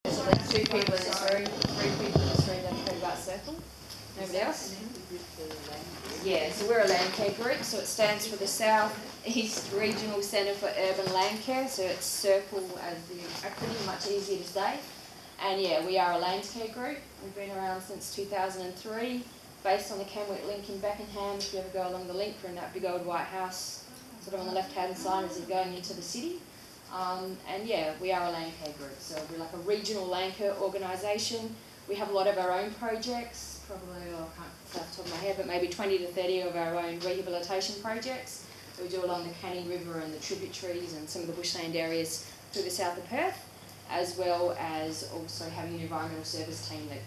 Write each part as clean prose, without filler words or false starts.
There's at least 2 people in this room, 3 people in this room that have heard about SERCUL. Nobody else? Yeah, so we're a Landcare group, so it stands for the South East Regional Centre for Urban Landcare, so it's SERCUL as the acronym, much easier to say. And yeah, we are a Landcare group. We've been around since 2003, based on the Kenwick link in Beckenham. If you ever go along the link, we're in that big old white house, sort of on the left-hand side as you're going into the city. And yeah, we are a Landcare group, so we're like a regional Landcare organisation. We have a lot of our own projects, probably, I can't say off the top of my head, but maybe 20 to 30 of our own rehabilitation projects that we do along the Canning River and the tributaries and some of the bushland areas through the south of Perth, as well as also having an environmental service team that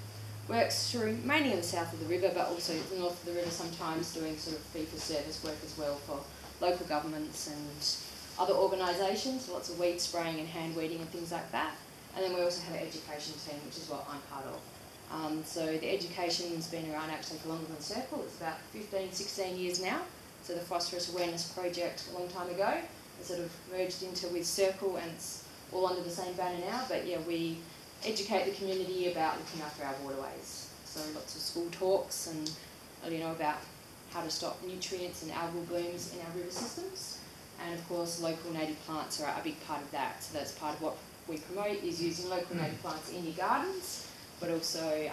works through mainly in the south of the river, but also the north of the river, sometimes doing sort of fee-for-service work as well for local governments and other organisations, lots of weed spraying and hand weeding and things like that. And then we also have an education team, which is what I'm part of. So the education's been around actually for longer than SERCUL. It's about 15, 16 years now. So the Phosphorus Awareness Project a long time ago, it sort of merged into with SERCUL, and it's all under the same banner now. But yeah, we educate the community about looking after our waterways. So lots of school talks and about how to stop nutrients and algal blooms in our river systems. And of course, local native plants are a big part of that. So that's part of what we promote, is using local native plants in your gardens, but also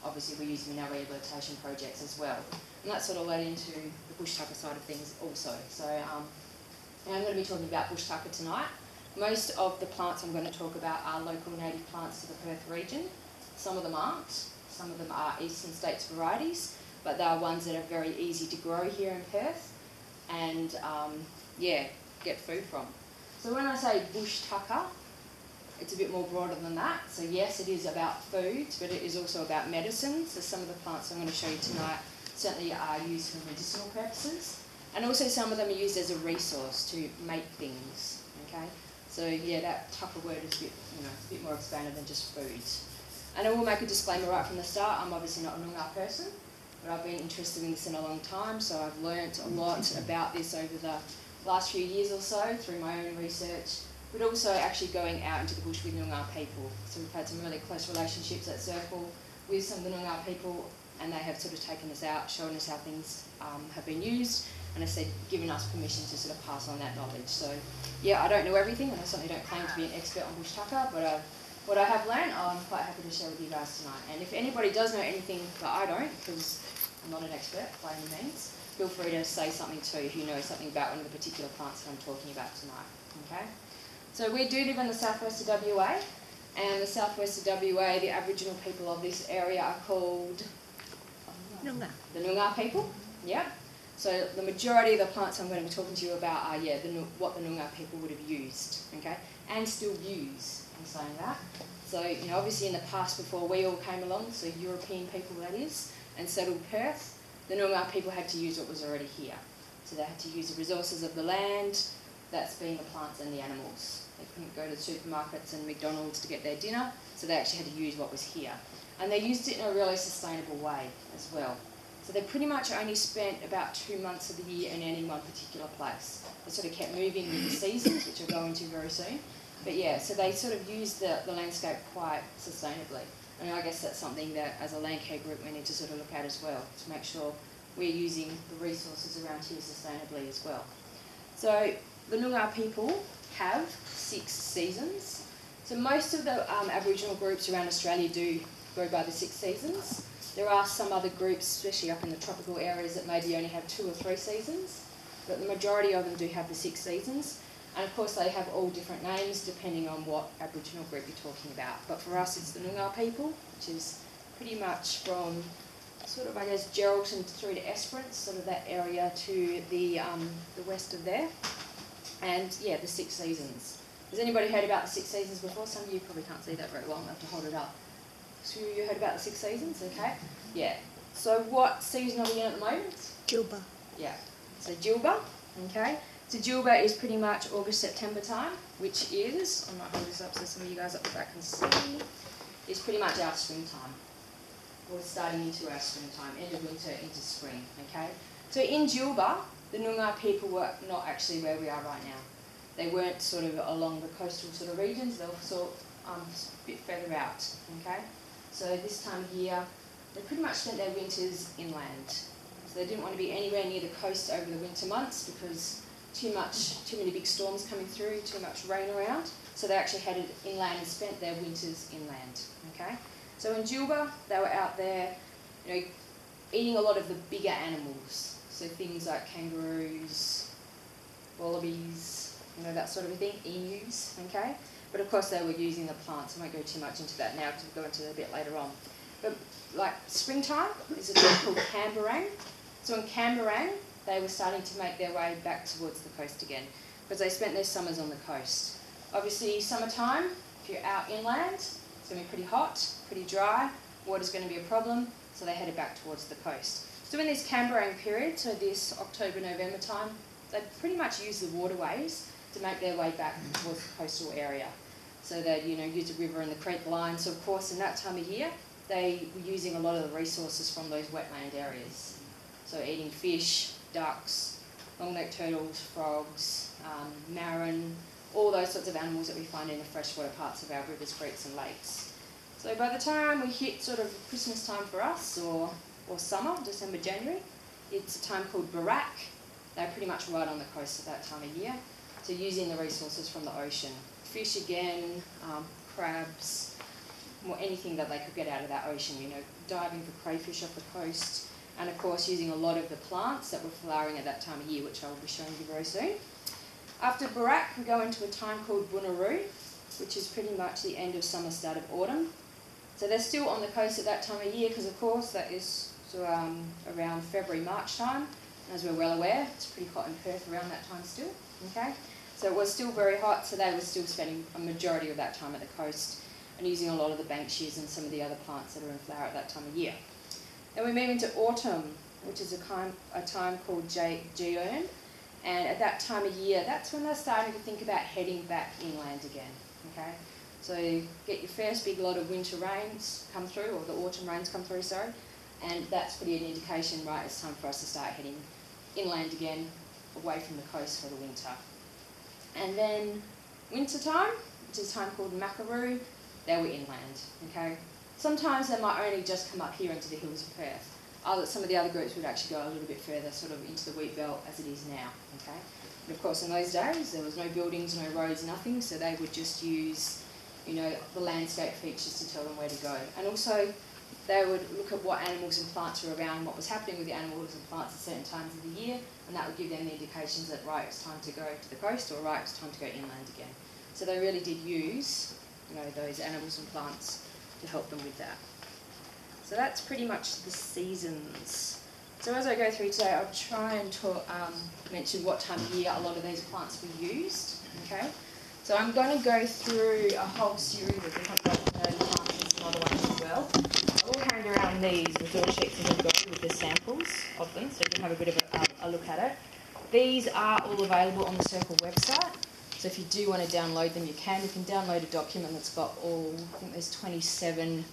obviously we're using in our rehabilitation projects as well. And that sort of led into the Bushtucker side of things also. So I'm going to be talking about Bushtucker tonight. Most of the plants I'm going to talk about are local native plants to the Perth region. Some of them aren't. Some of them are Eastern States varieties, but they are ones that are very easy to grow here in Perth and get food from. So when I say Bushtucker, it's a bit more broader than that. So yes, it is about foods, but it is also about medicine. So some of the plants I'm going to show you tonight certainly are used for medicinal purposes. And also some of them are used as a resource to make things, okay? So yeah, that tucker word is a bit more expanded than just foods. And I will make a disclaimer right from the start. I'm obviously not a Noongar person, but I've been interested in this in a long time, so I've learnt a lot about this over the last few years or so through my own research, but also actually going out into the bush with Noongar people. So we've had some really close relationships at SERCUL with some of the Noongar people, and they have sort of taken us out, shown us how things have been used, and as I said, given us permission to sort of pass on that knowledge. So yeah, I don't know everything, and I certainly don't claim to be an expert on Bushtucker, but what I have learned, I'm quite happy to share with you guys tonight. And if anybody does know anything that I don't, because I'm not an expert by any means, feel free to say something too if you know something about one of the particular plants that I'm talking about tonight, okay? So we do live in the southwest of WA, and the southwest of WA, the Aboriginal people of this area are called Noongar. The Noongar people, yeah. So the majority of the plants I'm going to be talking to you about are, what the Noongar people would have used, okay, and still use, I'm saying that. So, obviously in the past before we all came along, so European people that is, and settled Perth, the Noongar people had to use what was already here. So they had to use the resources of the land, that's being the plants and the animals. They couldn't go to supermarkets and McDonald's to get their dinner, so they actually had to use what was here. And they used it in a really sustainable way as well. So they pretty much only spent about 2 months of the year in any one particular place. They sort of kept moving with the seasons, which I'll go into very soon. But yeah, so they sort of used the landscape quite sustainably. And I guess that's something that as a Landcare group we need to sort of look at as well, to make sure we're using the resources around here sustainably as well. So the Noongar people have 6 seasons. So most of the Aboriginal groups around Australia do go by the 6 seasons. There are some other groups, especially up in the tropical areas, that maybe only have 2 or 3 seasons, but the majority of them do have the 6 seasons. And of course they have all different names depending on what Aboriginal group you're talking about. But for us it's the Noongar people, which is pretty much from sort of, I guess, Geraldton through to Esperance, sort of that area to the west of there. And yeah, the 6 seasons. Has anybody heard about the 6 seasons before? Some of you probably can't see that very well, I'll have to hold it up. So you heard about the 6 seasons, okay? Yeah. So what season are we in at the moment? Jilba. Yeah. So Jilba, okay? So Jilba is pretty much August, September time, which is, I might hold this up so some of you guys up the back can see, is pretty much our springtime. We're starting into our springtime, end of winter into spring, okay? So in Jilba, the Noongar people were not actually where we are right now. They weren't sort of along the coastal sort of regions, they were sort of a bit further out, okay? So this time of year, they pretty much spent their winters inland. So they didn't want to be anywhere near the coast over the winter months because too many big storms coming through, too much rain around. So they actually headed inland and spent their winters inland, okay? So in Julba, they were out there, you know, eating a lot of the bigger animals. So things like kangaroos, wallabies, you know, that sort of thing, emus, okay? But of course they were using the plants. I won't go too much into that now because we'll go into it a bit later on. But like springtime is a thing called Camberang. So in Camberang, they were starting to make their way back towards the coast again because they spent their summers on the coast. Obviously summertime, if you're out inland, it's going to be pretty hot, pretty dry, water's going to be a problem, so they headed back towards the coast. So in this Camberang period, so this October, November time, they pretty much use the waterways to make their way back towards the coastal area. So they'd, you know, use the river and the creek line. So of course in that time of year, they were using a lot of the resources from those wetland areas. So eating fish, ducks, long-necked turtles, frogs, marron, all those sorts of animals that we find in the freshwater parts of our rivers, creeks and lakes. So by the time we hit sort of Christmas time for us, or summer, December, January, it's a time called Barak. They're pretty much right on the coast at that time of year. So using the resources from the ocean. Fish again, crabs, or anything that they could get out of that ocean, you know, diving for crayfish off the coast, and of course using a lot of the plants that were flowering at that time of year, which I will be showing you very soon. After Barak, we go into a time called Bunuroo, which is pretty much the end of summer, start of autumn. So they're still on the coast at that time of year because of course that is around February, March time. And as we're well aware, it's pretty hot in Perth around that time still, okay? So it was still very hot, so they were still spending a majority of that time at the coast and using a lot of the bankshires and some of the other plants that are in flower at that time of year. Then we move into autumn, which is a time called Jeon, and at that time of year, that's when they're starting to think about heading back inland again, okay? So you get your first big lot of winter rains come through, or the autumn rains come through, sorry, and that's pretty an indication, right, it's time for us to start heading inland again, away from the coast for the winter. And then winter time, which is a time called Makaroo, they were inland, okay? Sometimes they might only just come up here into the hills of Perth. Some of the other groups would actually go a little bit further, sort of into the wheat belt as it is now, okay? But of course in those days there was no buildings, no roads, nothing, so they would just use, you know, the landscape features to tell them where to go. And also they would look at what animals and plants were around, what was happening with the animals and plants at certain times of the year, and that would give them the indications that, right, it's time to go to the coast, or right, it's time to go inland again. So they really did use, you know, those animals and plants to help them with that. So that's pretty much the seasons. So as I go through today, I'll try and mention what time of year a lot of these plants were used, okay? So I'm going to go through a whole series of different plants and some other ones as well. I've all carried around these with little sheets of gold with the samples of them, so you can have a bit of a look at it. These are all available on the SERCUL website, so if you do want to download them, you can. You can download a document that's got all, I think there's 27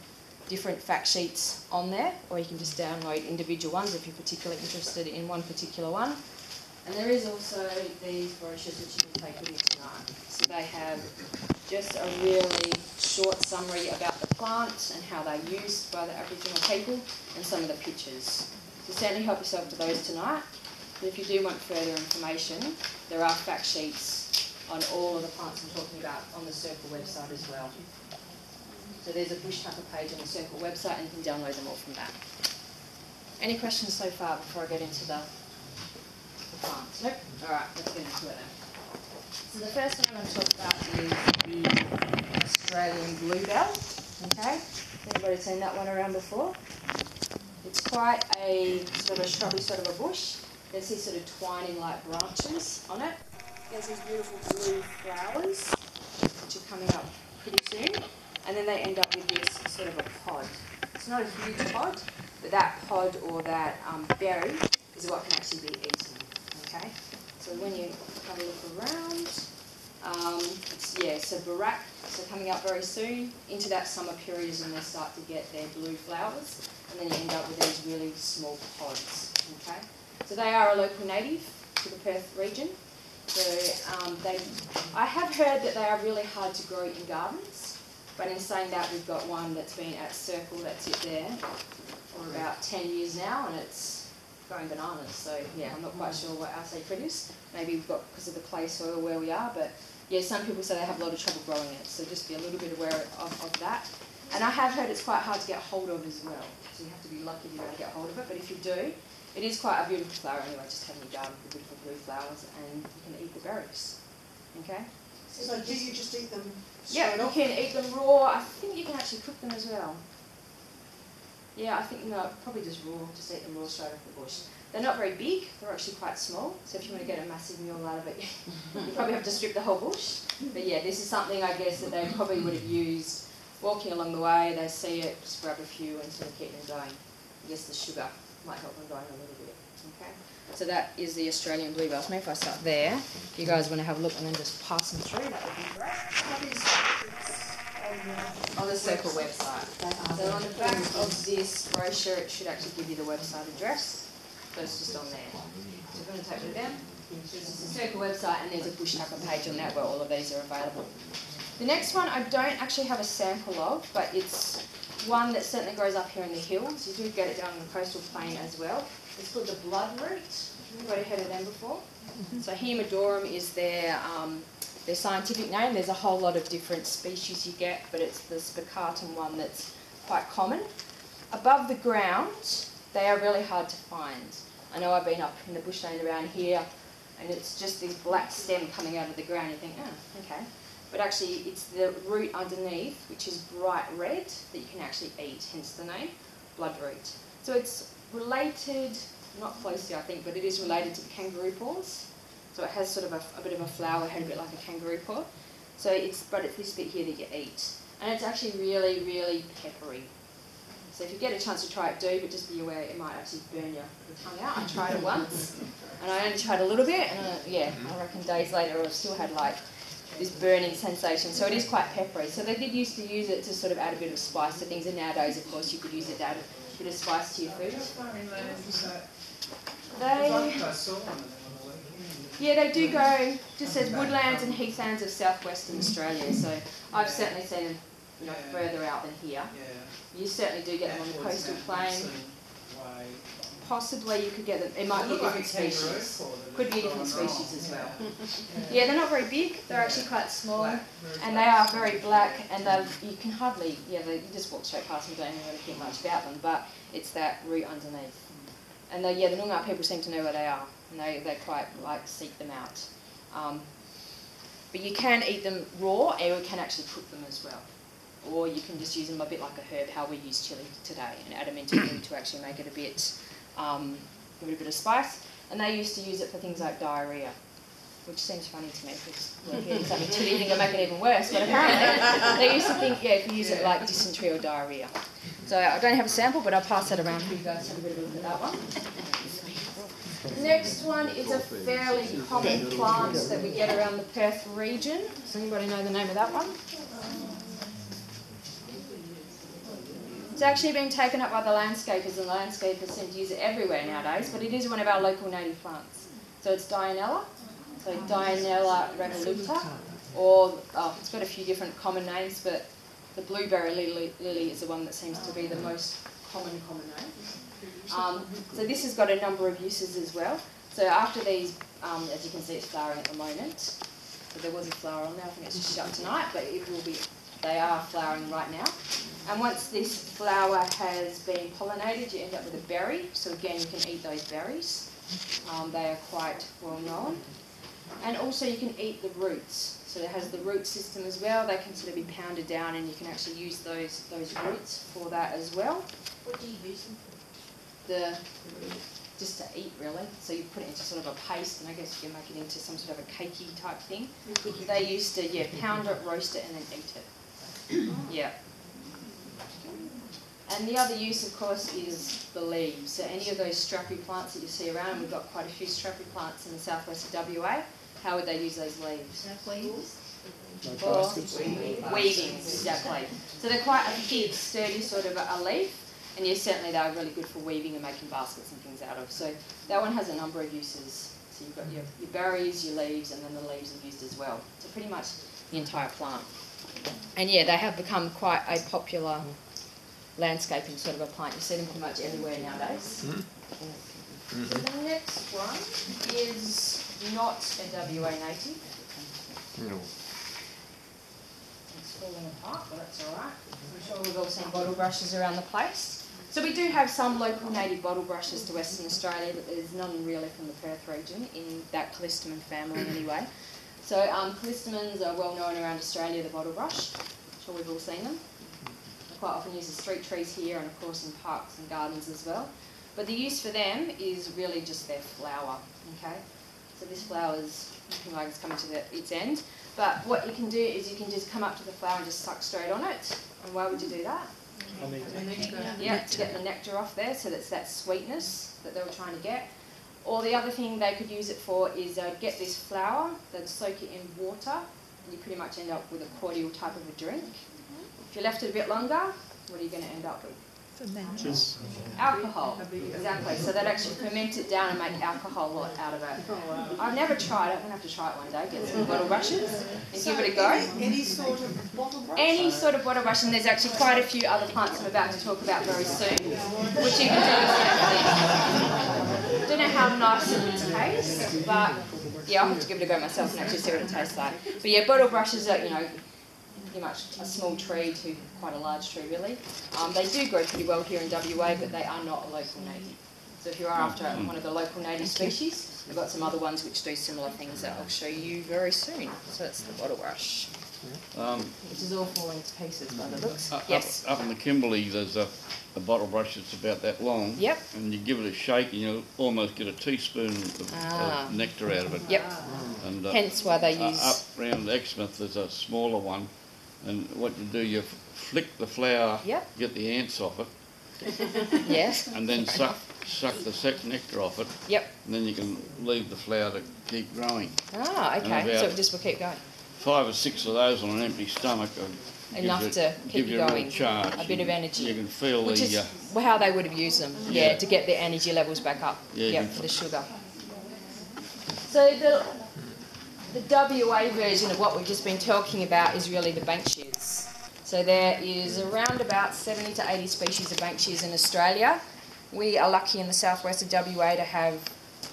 different fact sheets on there, or you can just download individual ones if you're particularly interested in one particular one. And there is also these brochures which you can take with you tonight. So they have just a really short summary about the plants and how they're used by the Aboriginal people and some of the pictures. So certainly help yourself to those tonight. But if you do want further information, there are fact sheets on all of the plants I'm talking about on the SERCUL website as well. So there's a Bushtucker page on the SERCUL website and you can download them all from that. Any questions so far before I get into the plants? Nope? Alright, let's get into it then. So the first thing I'm going to talk about is the Australian bluebell. Okay? Anybody seen that one around before? It's quite a sort of a shrubby sort of a bush. There's these sort of twining like branches on it. There's these beautiful blue flowers which are coming up pretty soon. And then they end up with this sort of a pod. It's not a huge pod, but that pod or that berry is what can actually be eaten. Okay, so when you have a look around, so Barak, so coming up very soon, into that summer period is when they start to get their blue flowers, and then you end up with these really small pods. Okay, so they are a local native to the Perth region. So I have heard that they are really hard to grow in gardens. But in saying that, we've got one that's been at SERCUL, that's it there, for about 10 years now, and it's going bananas. So yeah, I'm not quite sure what our secret is. Maybe we've got because of the clay soil where we are, but yeah, some people say they have a lot of trouble growing it, so just be a little bit aware of that. And I have heard it's quite hard to get hold of as well, so you have to be lucky to be able to get hold of it, but if you do, it is quite a beautiful flower anyway, just having your garden with beautiful blue flowers, and you can eat the berries. Okay? So do you just eat them Yeah, straight you off? can eat them raw. I think you can actually cook them as well. Yeah, I think, no, probably just raw, just eat them raw straight off the bush. They're not very big, they're actually quite small, so if you want to get a massive meal out of it, you probably have to strip the whole bush. But yeah, this is something I guess that they probably would have used walking along the way, they see it, just grab a few and sort of keep them going. I guess the sugar might help them going a little bit. Okay. So that is the Australian bluebells. Maybe if I start there, if you guys want to have a look and then just pass them through, that would be great. What is On the SERCUL website. So on the back of this brochure, it should actually give you the website address. So it's just on there. So we're going to take it down. So this is the SERCUL website, and there's a Bushtucker page on that where all of these are available. The next one I don't actually have a sample of, but it's one that certainly grows up here in the hills. You do get it down on the coastal plain as well. It's called the Bloodroot. Anybody heard of them before? So Hemodorum is their scientific name. There's a whole lot of different species you get, but it's the spicatum one that's quite common. Above the ground, they are really hard to find. I know I've been up in the bushland around here, and it's just this black stem coming out of the ground. You think, oh, okay. But actually, it's the root underneath, which is bright red, that you can actually eat, hence the name, bloodroot. So it's related, not closely I think, but it is related to the kangaroo paws. So it has sort of a bit of a flower head, a bit like a kangaroo paw. So but it's this bit here that you eat. And it's actually really, really peppery. So if you get a chance to try it, do, but just be aware it might actually burn your tongue out. I tried it once, and I only tried a little bit, and yeah, I reckon days later I've still had like this burning sensation. So it is quite peppery. So they did used to use it to sort of add a bit of spice to things, and nowadays, of course, you could use it to add a bit of spice to your food. They do go, just says woodlands and heathlands of southwestern Australia. So I've certainly seen them further out than here. You certainly do get them on the coastal plain. Possibly you could get them, it might be a different species. Could be a different species as well. Yeah, they're not very big, they're actually quite small, and they are very black, and you can hardly, you just walk straight past them, don't even really think much about them, but it's that root underneath. And the Noongar people seem to know where they are, and they quite seek them out. But you can eat them raw, or you can actually cook them as well. Or you can just use them a bit like a herb, how we use chili today, and add them into food to actually make it a bit, give it a bit of spice. And they used to use it for things like diarrhoea, which seems funny to me because if you eat something chili, you think it'll make it even worse. But apparently they used to think, if you use it like dysentery or diarrhoea. So I don't have a sample, but I'll pass that around for you guys to have a bit of a look at that one. Next one is a fairly common plant that we get around the Perth region. Does anybody know the name of that one? It's actually been taken up by the landscapers, and the landscapers seem to use it everywhere nowadays, but it is one of our local native plants. So it's Dianella, so Dianella revoluta, or, it's got a few different common names, but the blueberry lily is the one that seems to be the most common name. So this has got a number of uses as well. So after these, as you can see, it's flowering at the moment. So there was a flower on there, I think it's just shut tonight, but it will be, they are flowering right now. And once this flower has been pollinated, you end up with a berry. So again, you can eat those berries. They are quite well known. And also you can eat the roots. So it has the root system as well. They can sort of be pounded down, and you can actually use those roots for that as well. What do you use them for? Just to eat, really. So you put it into sort of a paste, and I guess you can make it into some sort of a cakey type thing. They used to, pound it, roast it, and then eat it. Yeah. And the other use, of course, is the leaves. So any of those strappy plants that you see around, and we've got quite a few strappy plants in the southwest of WA, how would they use those leaves? For weaving, exactly. So they're quite a thick, sturdy sort of a leaf, and certainly they're really good for weaving and making baskets and things out of. So that one has a number of uses. So you've got your berries, your leaves, and then the leaves are used as well. So pretty much the entire plant. And yeah, they have become quite a popular landscaping sort of a plant. You see them pretty much everywhere nowadays. So the next one is not a WA native. No. It's falling apart, but that's alright. I'm sure we've all seen bottle brushes around the place. So we do have some local native bottle brushes to Western Australia, but there's none really from the Perth region in that callistemon family anyway. So callistemons are well known around Australia, the bottle brush. I'm sure we've all seen them. They're quite often used as street trees here and of course in parks and gardens as well. But the use for them is really just their flower, okay? So this flower is looking like it's coming to its end. But what you can do is you can just come up to the flower and just suck straight on it. And why would you do that? Yeah, to get the nectar off there, so that's that sweetness that they were trying to get. Or the other thing they could use it for is they'd get this flower, they'd soak it in water, and you pretty much end up with a cordial type of a drink. If you left it a bit longer, what are you going to end up with? Just Alcohol, exactly. So they'd actually ferment it down and make alcohol out of it. I've never tried it. I'm going to have to try it one day, get some bottle brushes and give it a go. Any sort of bottle brush? Any sort of bottle brush, and there's actually quite a few other plants I'm about to talk about very soon, which you can do the same thing. Don't know how nice it would taste, but yeah, I'll have to give it a go myself and actually see what it tastes like. But yeah, bottle brushes are, you know, pretty much a small tree to quite a large tree really. They do grow pretty well here in WA, but they are not a local native. So if you are after one of the local native species, we've got some other ones which do similar things that I'll show you very soon. So that's the bottle brush, which is all falling to pieces by the looks. Yes. Up in the Kimberley, there's a bottle brush that's about that long. Yep. And you give it a shake and you'll almost get a teaspoon of nectar out of it. Yep. And, hence why they use... Up round Exmouth, there's a smaller one. And what you do, you flick the flower, Yep. get the ants off it, Yes. and then suck the nectar off it. Yep. And then you can leave the flower to keep growing. Ah, okay. So it just will keep going. 5 or 6 of those on an empty stomach Enough to keep you a going. real charge. A bit of energy. You can feel Which the... is how they would have used them, to get their energy levels back up. Yeah, for the sugar. So the WA version of what we've just been talking about is really the banksias. So there is around about 70 to 80 species of banksias in Australia. We are lucky in the southwest of WA to have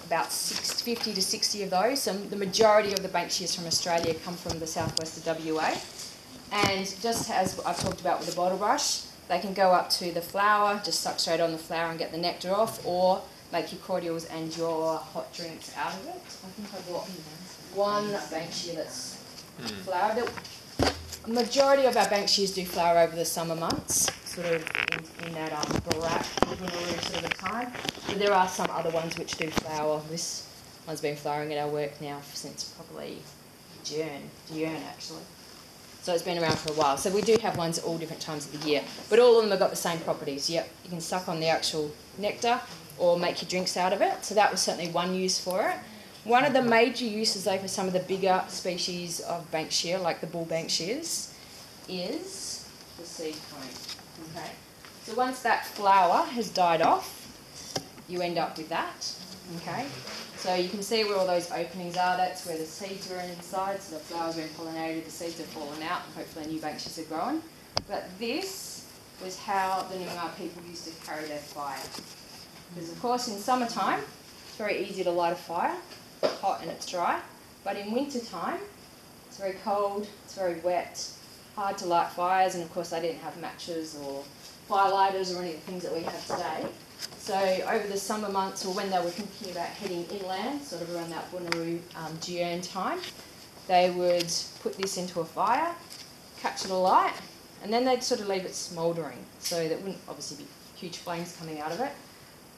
about 50 to 60 of those. So the majority of the banksias from Australia come from the southwest of WA. And just as I've talked about with the bottle brush, they can go up to the flower, just suck straight on the flower and get the nectar off, or make your cordials and your hot drinks out of it. I think I bought one banksia that's flowered. The majority of our banksias do flower over the summer months, sort of in that barack sort of a time. But there are some other ones which do flower. This one's been flowering at our work now since probably June actually. So it's been around for a while. So we do have ones at all different times of the year. But all of them have got the same properties. Yep, you can suck on the actual nectar or make your drinks out of it. So that was certainly one use for it. One of the major uses though for some of the bigger species of banksia, like the bull banksias, is the seed cone. Okay. So once that flower has died off, you end up with that. Okay. So you can see where all those openings are. That's where the seeds are inside. So the flower's been pollinated, the seeds have fallen out, and hopefully new banksias are growing. But this was how the Noongar people used to carry their fire. Because of course in summertime, it's very easy to light a fire. It's hot and it's dry. But in winter time, it's very cold, it's very wet, hard to light fires, and of course they didn't have matches or firelighters or any of the things that we have today. So over the summer months, or when they were thinking about heading inland, sort of around that Bunaroo June time, they would put this into a fire, catch it alight, and then they'd sort of leave it smouldering. So there wouldn't obviously be huge flames coming out of it,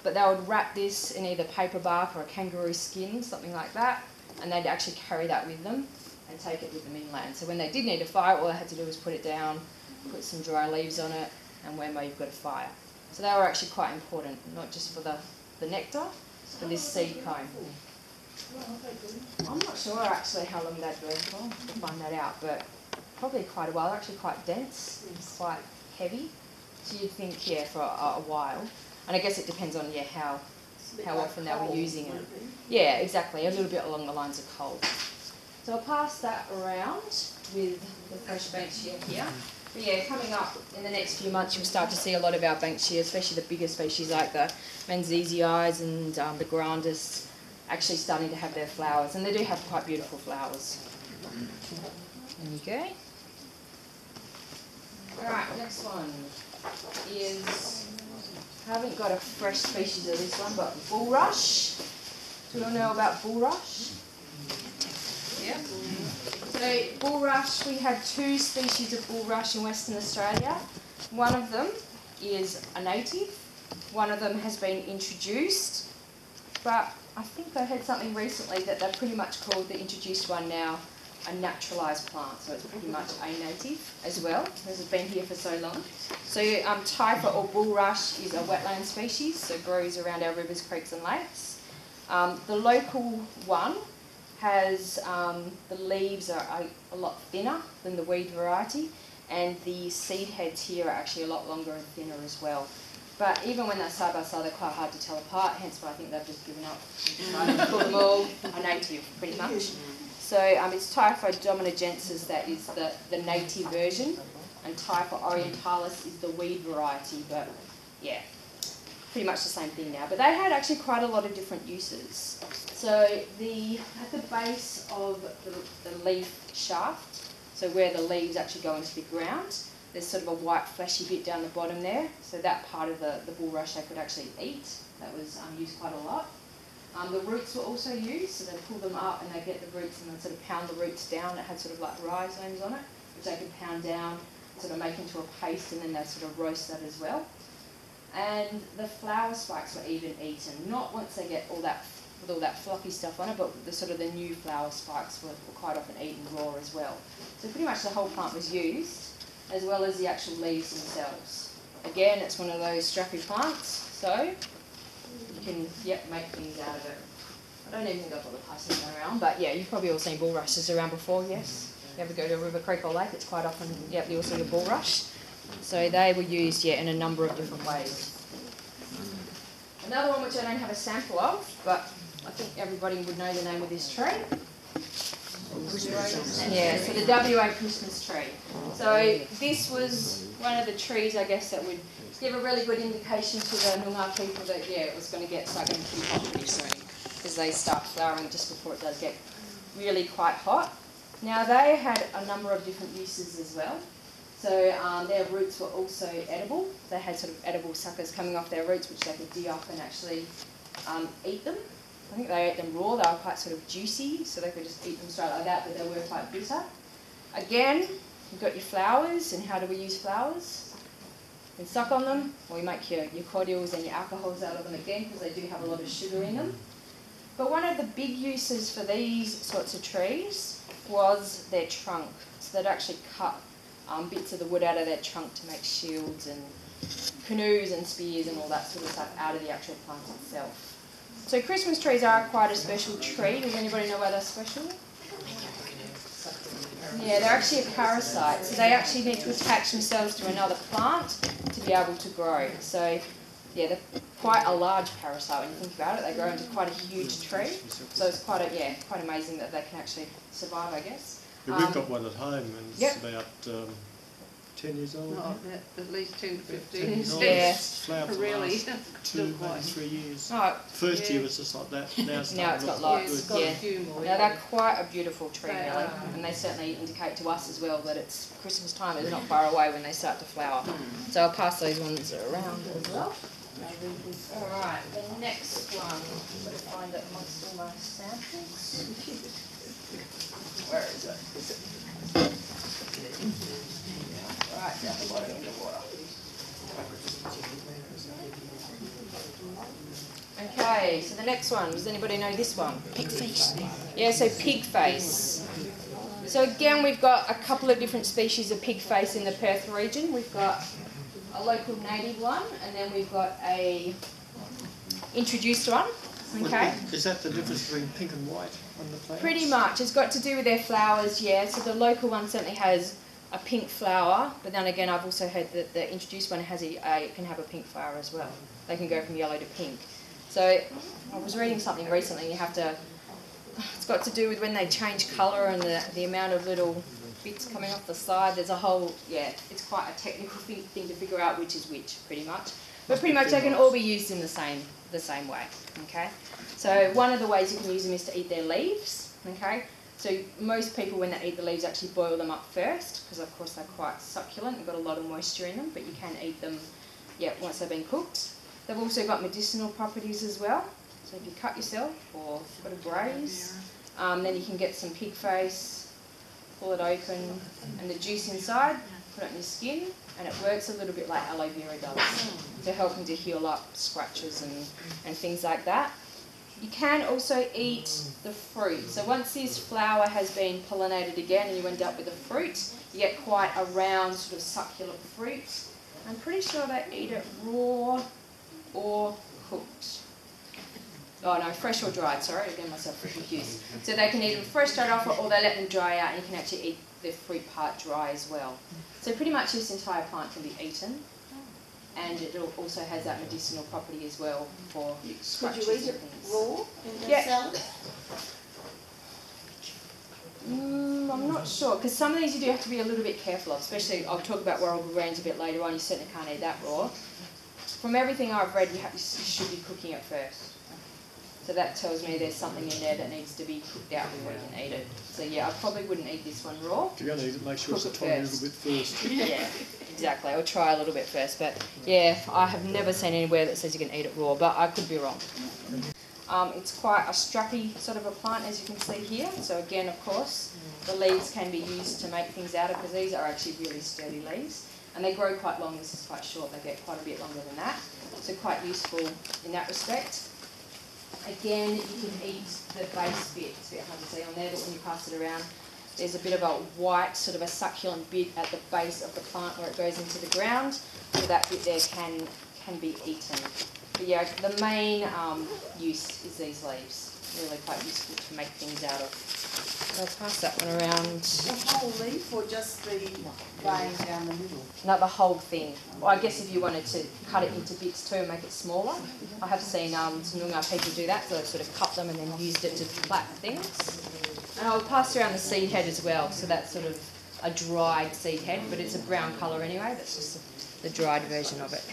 but they would wrap this in either paper bark or a kangaroo skin, something like that, and they'd actually carry that with them and take it with them inland. So when they did need a fire, all they had to do was put it down, put some dry leaves on it, and whammo, you've got a fire. So they were actually quite important, not just for the nectar, but this seed cone. I'm not sure actually how long they'd go for, we'll find that out, but probably quite a while. They're actually quite dense, it's quite heavy, so you'd think, for a while. And I guess it depends on, how often they were using it. Yeah, exactly, a little bit along the lines of cold. So I'll pass that around with the fresh banksia here. But yeah, coming up in the next few months, you'll start to see a lot of our banksia, especially the bigger species like the Manzesii and the Grandis, actually starting to have their flowers. And they do have quite beautiful flowers. There you go. Alright, next one is, I haven't got a fresh species of this one, but Bullrush. Do you all know about Bullrush? Yeah. So Bullrush, we had 2 species of Bullrush in Western Australia. One of them is a native, one of them has been introduced, but I think I heard something recently that they're pretty much called the introduced one now a naturalised plant, so it's pretty much a native as well, because it's been here for so long. So Typha or Bullrush is a wetland species, so it grows around our rivers, creeks and lakes. The local one has, the leaves are a lot thinner than the weed variety, and the seed heads here are actually a lot longer and thinner as well. But even when they're side by side, they're quite hard to tell apart, hence why I think they've just given up and call them all a native, pretty much. So it's Typha dominagensis that is the native version, and Typha orientalis is the weed variety, but yeah, pretty much the same thing now. But they had actually quite a lot of different uses. So at the base of the leaf shaft, so where the leaves actually go into the ground, there's sort of a white fleshy bit down the bottom there. So that part of the bulrush they could actually eat. That was used quite a lot. The roots were also used, so they pull them up and they get the roots and then sort of pound the roots down. It had sort of like rhizomes on it, which they could pound down, sort of make into a paste, and then they sort of roast that as well. And the flower spikes were even eaten, not once they get all that with all that fluffy stuff on it, but the sort of the new flower spikes were quite often eaten raw as well. So pretty much the whole plant was used, as well as the actual leaves themselves. Again, it's one of those strappy plants, so you can make things out of it. I don't even think I've got the passing around, but yeah, you've probably all seen bulrushes around before, yes? You ever go to a river, creek or lake, it's quite often, you'll see a bulrush. So they were used, in a number of different ways. Another one which I don't have a sample of, but I think everybody would know the name of this tree. Yeah, so the WA Christmas tree. So this was one of the trees, I guess, that would give a really good indication to the Noongar people that, it was going to start getting too hot pretty soon, because they start flowering just before it does get really quite hot. Now, they had a number of different uses as well. So their roots were also edible. They had sort of edible suckers coming off their roots, which they could dig up and actually eat them. I think they ate them raw. They were quite sort of juicy, so they could just eat them straight like that, but they were quite bitter. Again, you've got your flowers, and how do we use flowers? You can suck on them, or you make your cordials and your alcohols out of them again, because they do have a lot of sugar in them. But one of the big uses for these sorts of trees was their trunk. So they'd actually cut bits of the wood out of their trunk to make shields and canoes and spears and all that sort of stuff out of the actual plant itself. So Christmas trees are quite a special tree. Does anybody know why they're special? Yeah, they're actually a parasite. So they actually need to attach themselves to another plant to be able to grow. So yeah, they're quite a large parasite when you think about it. They grow into quite a huge tree. So it's quite amazing that they can actually survive, I guess. Yeah, we've got one at home, and it's about 10 years old. Oh, at least 10 to 15 10 years. Yeah. Flowered for Really? the last 2, maybe 3 years. Oh, First year was just like that. Now it's now it's got lots. It's got a few more. Now they're quite a beautiful tree, They really, are. and they certainly indicate to us as well that it's Christmas time. It's not far away when they start to flower. So I'll pass those ones around as well. All right, the next one. I've got to find it amongst all my samples. Where is it? Right, down the bottom of the water. Okay, so the next one, does anybody know this one? Pig face. Yeah, so pig face. So again, we've got a couple of different species of pig face in the Perth region. We've got a local native one, and then we've got a introduced one. Okay. Is that the difference between pink and white on the plants? Pretty much. It's got to do with their flowers, yeah. So the local one certainly has a pink flower, but then again, I've also heard that the introduced one has can have a pink flower as well. They can go from yellow to pink. So I was reading something recently, you have to, it's It's got to do with when they change colour and the amount of little bits coming off the side. There's a whole, yeah, it's quite a technical thing to figure out which is which, pretty much. But pretty much they can all be used in the same way, okay? So one of the ways you can use them is to eat their leaves, okay? So most people, when they eat the leaves, actually boil them up first, because of course they're quite succulent and got a lot of moisture in them, but you can eat them, yeah, once they've been cooked. They've also got medicinal properties as well. So if you cut yourself or got a graze, then you can get some pig face, pull it open, and the juice inside, put it on your skin, and it works a little bit like aloe vera does to help them to heal up scratches and things like that. You can also eat the fruit. So once this flower has been pollinated again and you end up with a fruit, you get quite a round sort of succulent fruit. I'm pretty sure they eat it raw or cooked. Oh no, fresh or dried, sorry, I get myself confused. So they can eat them fresh straight off, or they let them dry out, and you can actually eat the fruit part dry as well. So pretty much this entire plant can be eaten, and it also has that medicinal property as well for scratches. Could you eat it raw in the salad? I'm not sure, because some of these you do have to be a little bit careful of, especially, I'll talk about World Greens a bit later on, you certainly can't eat that raw. From everything I've read, you should be cooking it first. So that tells me there's something in there that needs to be cooked out before you can eat it. So yeah, I probably wouldn't eat this one raw. If you're going to eat it, make sure it's a tiny little bit first. Yeah, exactly. I'll try a little bit first. But yeah, I have never seen anywhere that says you can eat it raw, but I could be wrong. It's quite a strappy sort of a plant, as you can see here. So again, of course, the leaves can be used to make things out of, because these are actually really sturdy leaves. And they grow quite long. This is quite short. They get quite a bit longer than that. So quite useful in that respect. Again, you can eat the base bit. It's a bit hard to see on there, but when you pass it around, there's a bit of a white, sort of a succulent bit at the base of the plant where it goes into the ground. So that bit there can be eaten. But yeah, the main use is these leaves. Really quite useful to make things out of. I'll pass that one around. The whole leaf, or just the vein down the middle? Not the whole thing. Well, I guess if you wanted to cut it into bits too and make it smaller. I have seen some Noongar people do that, so they've sort of cut them and then used it to plait things. And I'll pass around the seed head as well, so that's sort of a dried seed head, but it's a brown colour anyway, that's just the dried version of it.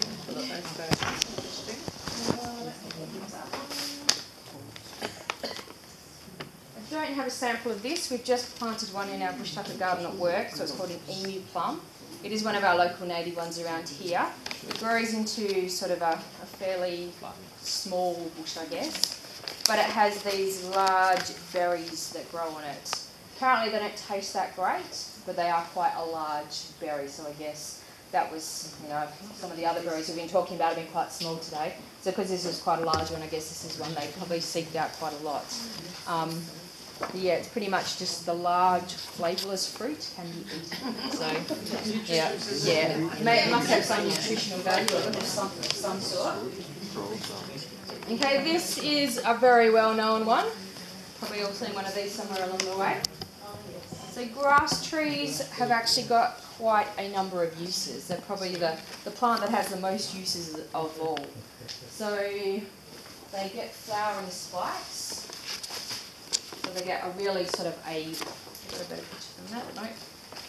I don't have a sample of this. We've just planted one in our Bushtucker garden at work, so it's called an emu plum. It is one of our local native ones around here. It grows into sort of a fairly small bush, I guess, but it has these large berries that grow on it. Apparently they don't taste that great, but they are quite a large berry, so I guess that was, you know, some of the other berries we've been talking about have been quite small today. So because this is quite a large one, I guess this is one they probably seeked out quite a lot. Yeah, it's pretty much just the large flavourless fruit can be eaten. So, yeah. It must have some nutritional value of some sort. Okay, this is a very well-known one. Probably all seen one of these somewhere along the way. So grass trees have actually got quite a number of uses. They're probably the plant that has the most uses of all. So they get flowering spikes. So they get a really sort of a better picture than that, no?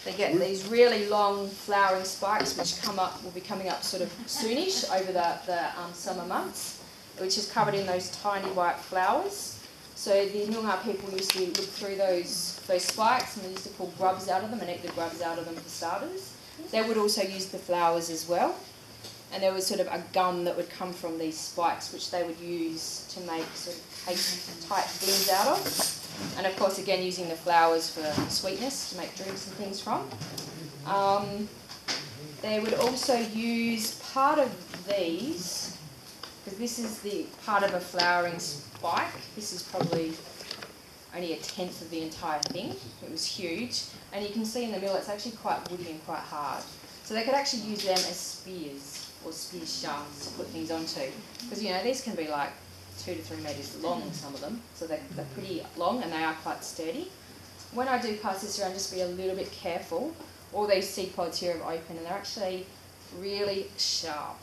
They get these really long flowering spikes which will be coming up sort of soonish over the summer months, which is covered in those tiny white flowers. So the Noongar people used to look through those spikes, and they used to pull grubs out of them and eat the grubs out of them for starters. They would also use the flowers as well. And there was sort of a gum that would come from these spikes, which they would use to make sort of paste type things out of. And of course, again, using the flowers for sweetness to make drinks and things from. They would also use part of these, because this is the part of a flowering spike. This is probably only a tenth of the entire thing. It was huge. And you can see in the middle, it's actually quite woody and quite hard. So they could actually use them as spears or spear shafts to put things onto. Because, you know, these can be like 2 to 3 metres long, some of them. So they're pretty long and they are quite sturdy. When I do pass this around, just be a little bit careful. All these seed pods here are open and they're actually really sharp.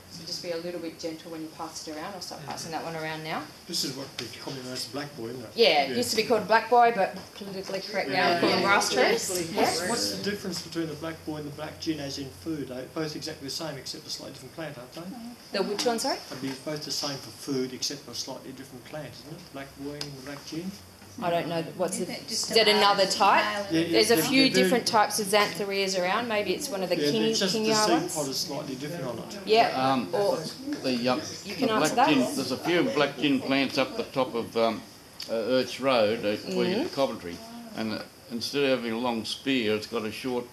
So just be a little bit gentle when you pass it around. I'll start passing that one around now. This is what they commonly known as black boy, isn't it? Yeah, it used to be called a black boy, but politically correct now we call them grass trees. Yeah. What's the difference between the black boy and the black gin as in food? They're both exactly the same except a slightly different plant, aren't they? The which one, sorry? They'd be both the same for food except for a slightly different plant, isn't it? Black boy and the black gin? I don't know. Is that another type? There's a few different types of xantharias around. Maybe it's one of the It's just the Kinyar seed ones. pod is slightly different on it. Yeah. Or You can the answer black that. gin, there's a few black gin plants up the top of Urch Road where you get to Coventry, and instead of having a long spear, it's got a short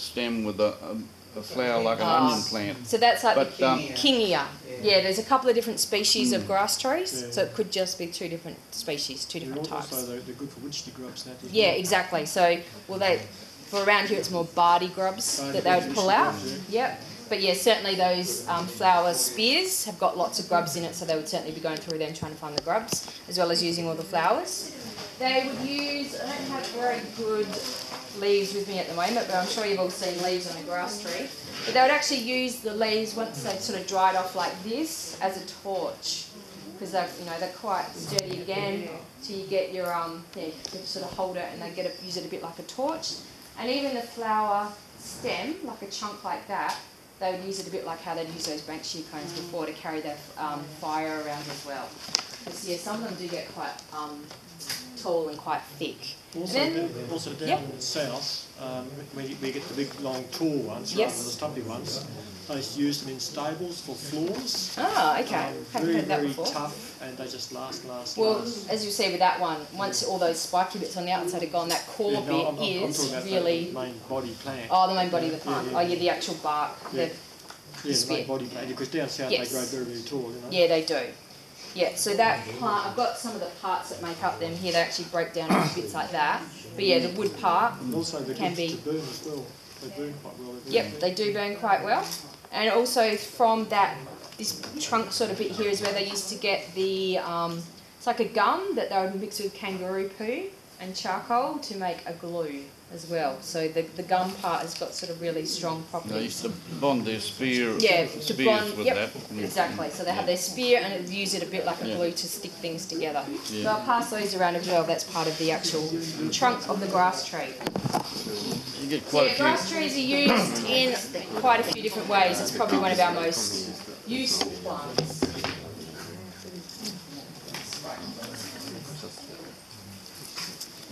stem with a flower like an onion plant. so that's like But the Kinyar. Yeah, there's a couple of different species of grass trees, Yeah. so it could just be two different species, two different types. Also, they're good for witchy grubs. That as Yeah, well. exactly. So, for around here, it's more bardy grubs that they would pull out. Yep. But yeah, certainly those flower spears have got lots of grubs in it, so they would certainly be going through them trying to find the grubs, as well as using all the flowers. They would use, I don't have very good leaves with me at the moment, but I'm sure you've all seen leaves on a grass tree. But they would actually use the leaves once they've sort of dried off like this as a torch, because they're quite sturdy again. So you get your you sort of hold it and they use it a bit like a torch. And even the flower stem, like a chunk like that, they would use it a bit like how they'd use those banksia cones before to carry their fire around as well. Because yeah, some of them do get quite tall and quite thick. Also down in the south, we get the big, long, tall ones rather than the stumpy ones. They use them in stables for floors. Oh, okay. Haven't heard that Very before. tough, and they just last. Well, as you see with that one, once all those spiky bits on the outside are gone, that core I'm bit talking is about really... the main body plant. Oh, the main body of the plant. Yeah. Oh, yeah, the actual bark. Yeah. The The main body plant, because down south Yes. they grow very, very tall, you know. Yeah, they do. Yeah, so that plant, I've got some of the parts that make up them here. They actually break down into bits like that. But yeah, the wood part And also they're can good be... to burn as well. They burn quite well. Yep, they do burn quite well. And also from this trunk sort of bit here is where they used to get the, it's like a gum that they would mix with kangaroo poo and charcoal to make a glue as well. So the gum part has got sort of really strong properties. They used to bond their spears to bond, with yep, that. exactly. So they have their spear and it use it a bit like a glue to stick things together. Yeah. So I'll pass those around as well. That's part of the actual trunk of the grass tree. You get So quite yeah, a few. grass trees are used in quite a few different ways. It's probably one of our most useful plants.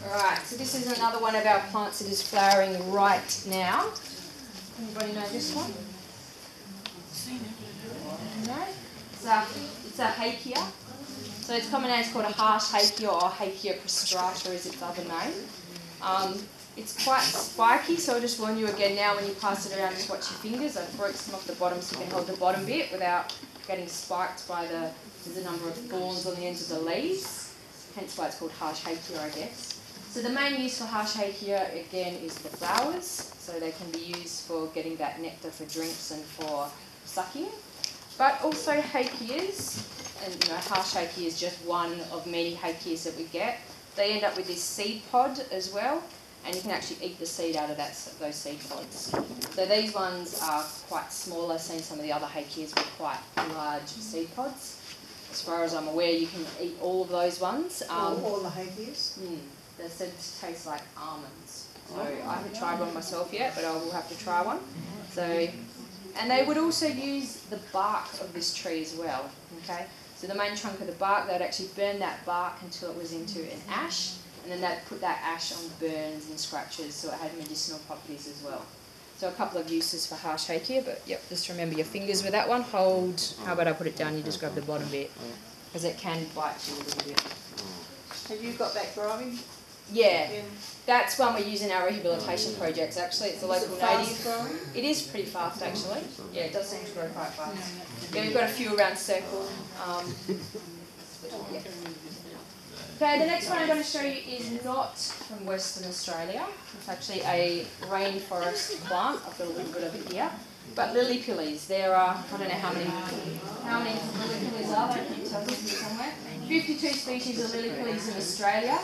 Alright, so this is another one of our plants that is flowering right now. Anybody know this one? No? It's a Hakea. So its common name is called a harsh Hakea or Hakea prostrata is its other name. It's quite spiky, so I'll just warn you again now when you pass it around, just watch your fingers. I've broke some off the bottom so you can hold the bottom bit without getting spiked by there's a number of thorns on the ends of the leaves. Hence why it's called harsh Hakea, I guess. So the main use for harsh Hakea again is the flowers. So they can be used for getting that nectar for drinks and for sucking. But also Hakeas, and harsh Hakea is just one of many Hakeas that we get. They end up with this seed pod as well, and you can actually eat the seed out of those seed pods. So these ones are quite small. I've seen some of the other Hakeas with quite large seed pods. As far as I'm aware, you can eat all of those ones. All the Hakeas? They're said to taste like almonds. So I haven't tried one myself yet, but I will have to try one. And they would also use the bark of this tree as well. Okay. So the main trunk of the bark, they'd actually burn that bark until it was into an ash, and then they'd put that ash on burns and scratches so it had medicinal properties as well. So a couple of uses for harsh Hakea, but yep, just remember your fingers with that one. Hold, how about I put it down, you just grab the bottom bit, because it can bite you a little bit. Have you got that growing? Yeah, that's one we use in our rehabilitation projects actually. It's a local native. Growing? It is pretty fast actually. Yeah, it does seem to grow quite fast. Yeah, we've got a few around SERCUL. Yeah. Okay, the next one I'm going to show you is not from Western Australia. It's actually a rainforest plant. I've got a little bit of it here. But lily pillies, there are, I don't know how many lily pillies are there, I can tell you somewhere. 52 species of lily pillies in Australia.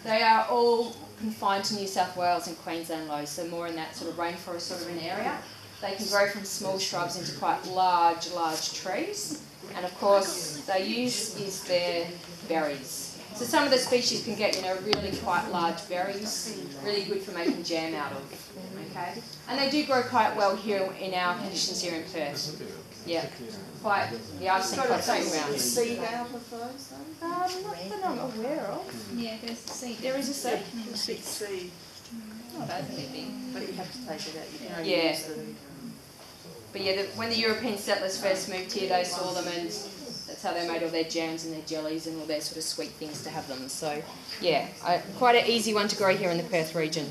They are all confined to New South Wales and Queensland low, so more in that sort of rainforest sort of an area. they can grow from small shrubs into quite large trees. And of course, their use is their berries. So some of the species can get, really quite large berries, really good for making jam out of. Okay, and they do grow quite well here in our conditions here in Perth. Yeah, quite. Yeah, I've seen quite some around. Seed out of those though? Not that I'm aware of. Yeah, there's the seed. There is a seed. Seed. Not overly big. But you have to take it out. You can't Yeah. use them. But yeah, when the European settlers first moved here, they saw them, and that's how they made all their jams and their jellies and all their sort of sweet things to have them. So yeah, quite an easy one to grow here in the Perth region.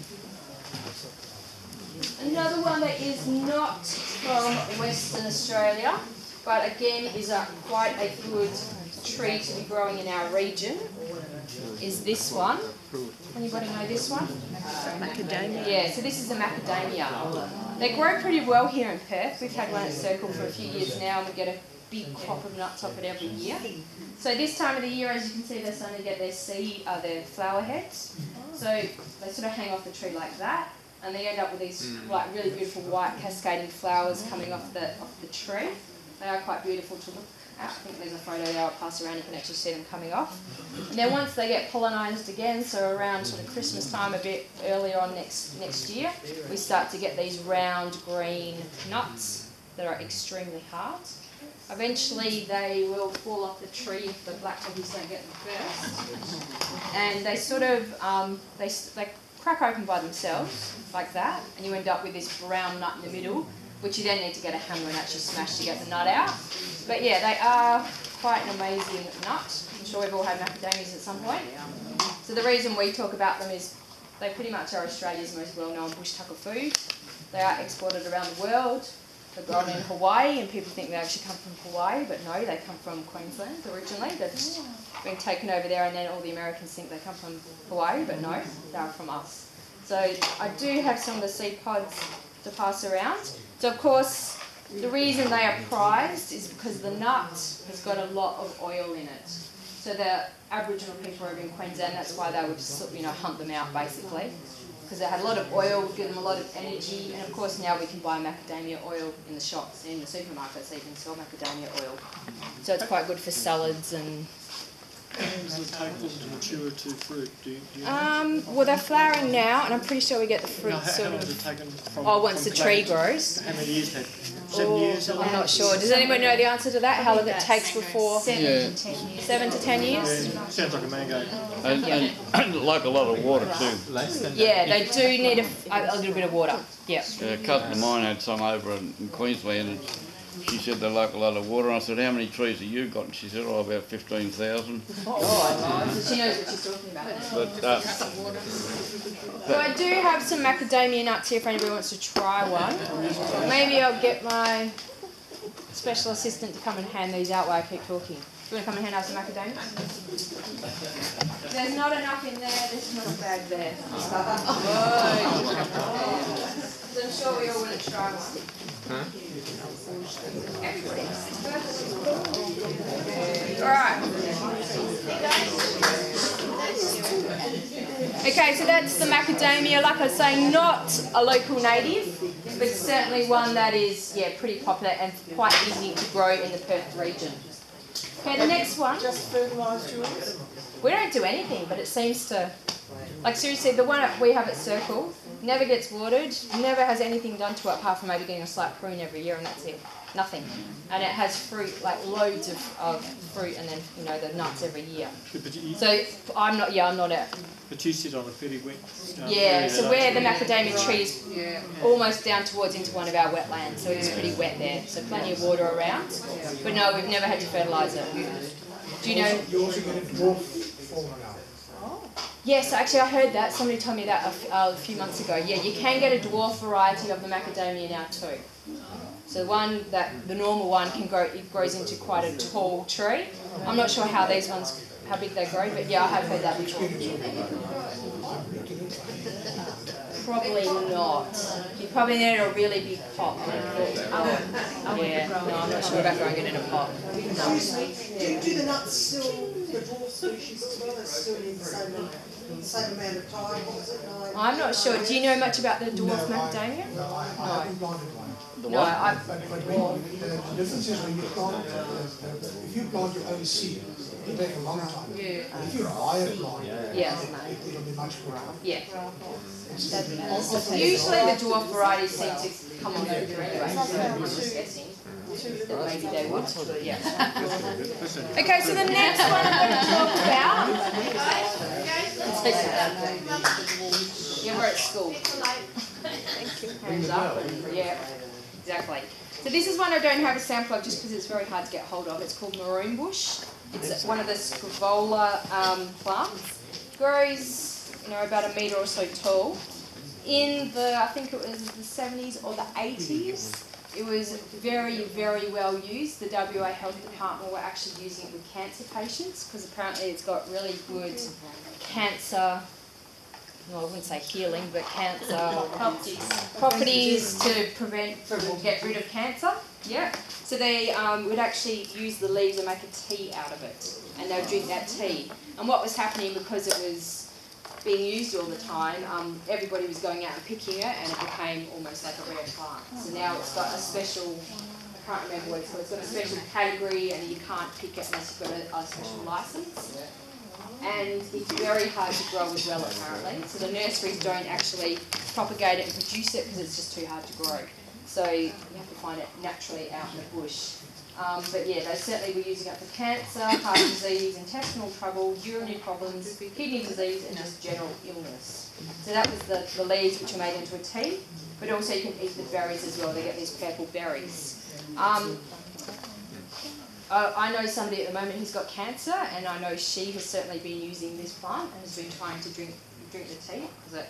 Another one that is not from Western Australia, but again is quite a good tree to be growing in our region, is this one. Anybody know this one? Macadamia. Yeah, so this is the macadamia. They grow pretty well here in Perth. We've had one at SERCUL for a few years now, and we get a big crop of nuts off it every year. So this time of the year, as you can see, they're starting to get their their flower heads. So they sort of hang off the tree like that, and they end up with these like really beautiful white cascading flowers coming off the tree. They are quite beautiful to look at. I think there's a photo there I'll pass around, you can actually see them coming off. And then once they get pollinised again, so around sort of Christmas time, a bit earlier on next year, we start to get these round green nuts that are extremely hard. Eventually they will fall off the tree if the black puppies don't get them first. And they sort of, they crack open by themselves, like that, and you end up with this brown nut in the middle, which you then need to get a hammer and actually smash to get the nut out. But yeah, they are quite an amazing nut. I'm sure we've all had macadamias at some point. So the reason we talk about them is they pretty much are Australia's most well-known bushtucker food. They are exported around the world. They're grown in Hawaii, and people think they actually come from Hawaii, but no, they come from Queensland originally. They've been taken over there, and then all the Americans think they come from Hawaii, but no, they're from us. So I do have some of the seed pods to pass around. So of course, the reason they are prized is because the nut has got a lot of oil in it. So the Aboriginal people over in Queensland, that's why they would hunt them out basically, because it had a lot of oil, would give them a lot of energy, and of course now we can buy macadamia oil in the shops, in the supermarkets, they can sell macadamia oil. So it's quite good for salads and... How long does it take them to mature to fruit? Do you know? Well, they're flowering now, and I'm pretty sure we get the fruit How sort long does of... it take them from once the tree grows. How many years? 7 years? I'm not sure. Does anyone know the answer to that? How long it takes before? 7 to 10 years. 7 to 10 years? Yeah, sounds like a mango. And like a lot of water too. Yeah, they do need a little bit of water. Yeah. A cousin of mine had some over in Queensland, and she said they like a lot of water. And I said, how many trees have you got? And she said, oh, about 15,000. Oh, so she knows what she's talking about. But, So I do have some macadamia nuts here if anybody wants to try one. Maybe I'll get my special assistant to come and hand these out while I keep talking. Do you want to come and hand out some macadamia? There's not enough in there, there's not a bag there. So I'm sure we all want to try one. Everybody. Alright. Okay, so that's the macadamia. Like I was saying, not a local native, but certainly one that is, pretty popular and quite easy to grow in the Perth region. Okay, the next one. Just fertilised yours? We don't do anything, but it seems to... Like seriously, the one we have at SERCUL never gets watered, never has anything done to it apart from maybe getting a slight prune every year, and that's it. Nothing. And it has fruit, like loads of fruit, and then, the nuts every year. So I'm not a... But you sit on a fairly wet area, so where the macadamia tree is almost down towards into one of our wetlands, so it's pretty wet there. So plenty of water around. But no, we've never had to fertilise it. Do you know... You also get a dwarf fallen out. Yes, actually I heard that. Somebody told me that a few months ago. Yeah, you can get a dwarf variety of the macadamia now too. So the normal one it grows into quite a tall tree. I'm not sure how these ones, how big they grow, but yeah, I have heard that before. Probably not. You probably need a really big pot. Yeah, no, I'm not sure about growing it in a pot. No. Do the nuts still, the dwarf species as well, that's still in the same amount of time? What was it, 9? I'm not sure. Do you know much about the dwarf macadamia? No, I haven't planted one. The No, what? But the difference is when you plant, if you plant your own seed, it'll take a long time. Yeah. If you buy a plant, yeah, it'll be much quicker. yeah. Often Usually the dwarf varieties seem to come on quicker anyway, so I'm just guessing that maybe they would. Yeah. Okay, so the next one I'm going to talk about. Yeah, we're at school. Hands up and yeah, exactly. So this is one I don't have a sample of just because it's very hard to get hold of. It's called Maroon Bush. It's one of the scavola plants. Grows, about a metre or so tall. In the, I think it was the 70s or the 80s, it was very, very well used. The WA Health Department were actually using it with cancer patients because apparently it's got really good cancer, well, I wouldn't say healing, but cancer properties to prevent or get rid of cancer. Yeah. So they would actually use the leaves and make a tea out of it, and they would drink that tea. And what was happening, because it was being used all the time, everybody was going out and picking it, and it became almost like a rare plant. So now it's got a special, I can't remember what it's called, it's got a special category, and you can't pick it unless you've got a special license. And it's very hard to grow as well, apparently. So the nurseries don't actually propagate it and produce it because it's just too hard to grow. So you have to find it naturally out in the bush. But yeah, they certainly were using it for cancer, heart disease, intestinal trouble, urinary problems, kidney disease, and just general illness. So that was the leaves, which are made into a tea. But also you can eat the berries as well. They get these purple berries. I know somebody at the moment who's got cancer, and I know she has certainly been using this plant and has been trying to drink the tea, because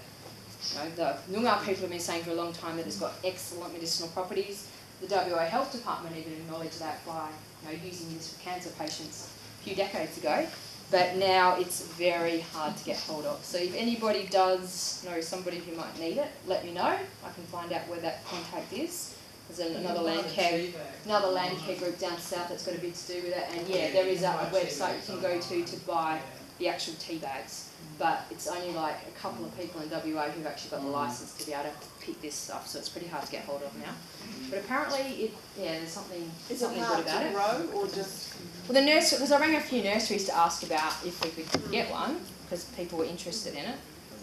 the Noongar people have been saying for a long time that it's got excellent medicinal properties. The WA Health Department even acknowledged that by using this for cancer patients a few decades ago, but now it's very hard to get hold of. So if anybody does know somebody who might need it, let me know. I can find out where that contact is. There's another Landcare group down south that's got a bit to do with it, and yeah, there is a website you can go to buy the actual tea bags, but it's only like a couple of people in WA who've actually got the license to be able to pick this stuff, so it's pretty hard to get hold of now. But apparently, there's something good about it. Grow or just? Well, the nursery, because I rang a few nurseries to ask about if we could get one, because people were interested in it,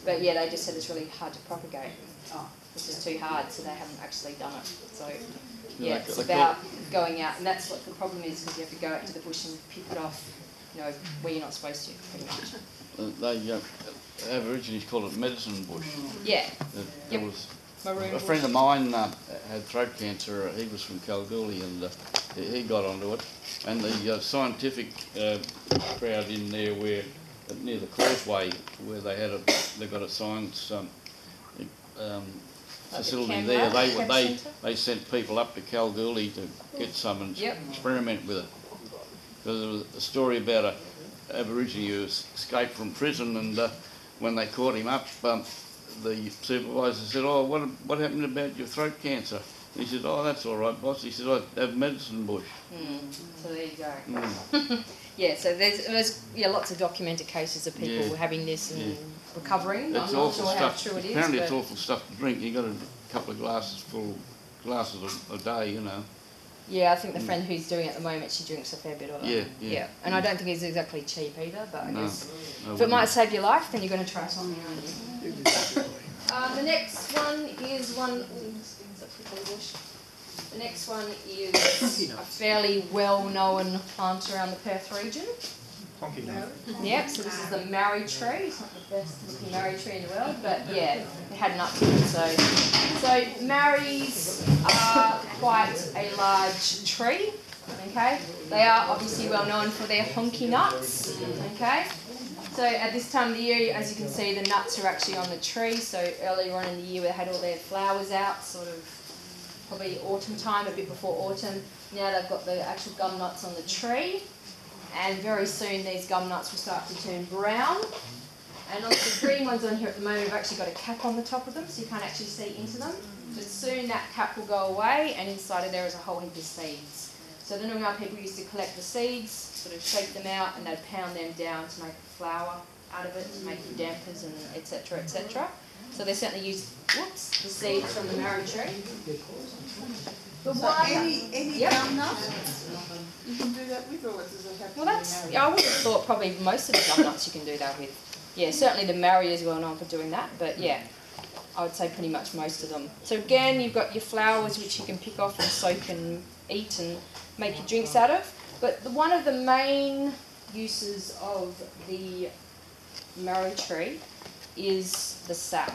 but yeah, they just said it's really hard to propagate. Oh. It's just too hard, so they haven't actually done it. So Yeah, it's about going out, and that's what the problem is, because you have to go out to the bush and pick it off, where you're not supposed to, pretty much. They Aborigines call it medicine bush. Yeah. There was Maroon a bush. friend of mine had throat cancer. He was from Kalgoorlie, and he got onto it. And the scientific crowd in there, where near the causeway, where they got a science facility there. They sent people up to Kalgoorlie to get some and experiment with it. Because there was a story about a Aborigine who escaped from prison, and when they caught him up, the supervisor said, "Oh, what happened about your throat cancer?" And he said, "Oh, that's all right, boss." He said, "I have medicine bush." So there you go. Yeah, so there's lots of documented cases of people having this and recovering. It's I'm not sure how stuff. true it is. Apparently it's awful stuff to drink. You got a couple of glasses a day, Yeah, I think the friend who's doing it at the moment, she drinks a fair bit of it. Yeah. And I don't think it's exactly cheap either, but I guess if it wouldn't. might save your life, then you're going to try something, aren't you? The next one is The next one is a fairly well-known plant around the Perth region. Yep, so this is the marri tree. It's not the best looking marri tree in the world, but yeah, it had nuts in it. So marris are quite a large tree, okay? They are obviously well known for their honky nuts, okay? So at this time of the year, as you can see, the nuts are actually on the tree. So earlier on in the year, they had all their flowers out, sort of probably autumn time, a bit before autumn. Now they've got the actual gum nuts on the tree. And very soon these gum nuts will start to turn brown. And on the green ones on here at the moment, we've actually got a cap on the top of them, so you can't actually see into them. But soon that cap will go away, and inside of there is a whole heap of seeds. So the Noongar people used to collect the seeds, sort of shake them out, and they'd pound them down to make a flour out of it, to make dampers and etc., etc. So they certainly use, whoops, the seeds from the marrow tree. But So what? any Yep. gum nut, you can do that with, or does it have to Well, be that's, married? I would have thought probably most of the gum nuts you can do that with. Yeah, certainly the marrow is well known for doing that, but yeah, I would say pretty much most of them. So again, you've got your flowers which you can pick off and soak and eat and make your drinks out of. But one of the main uses of the marrow tree is the sap.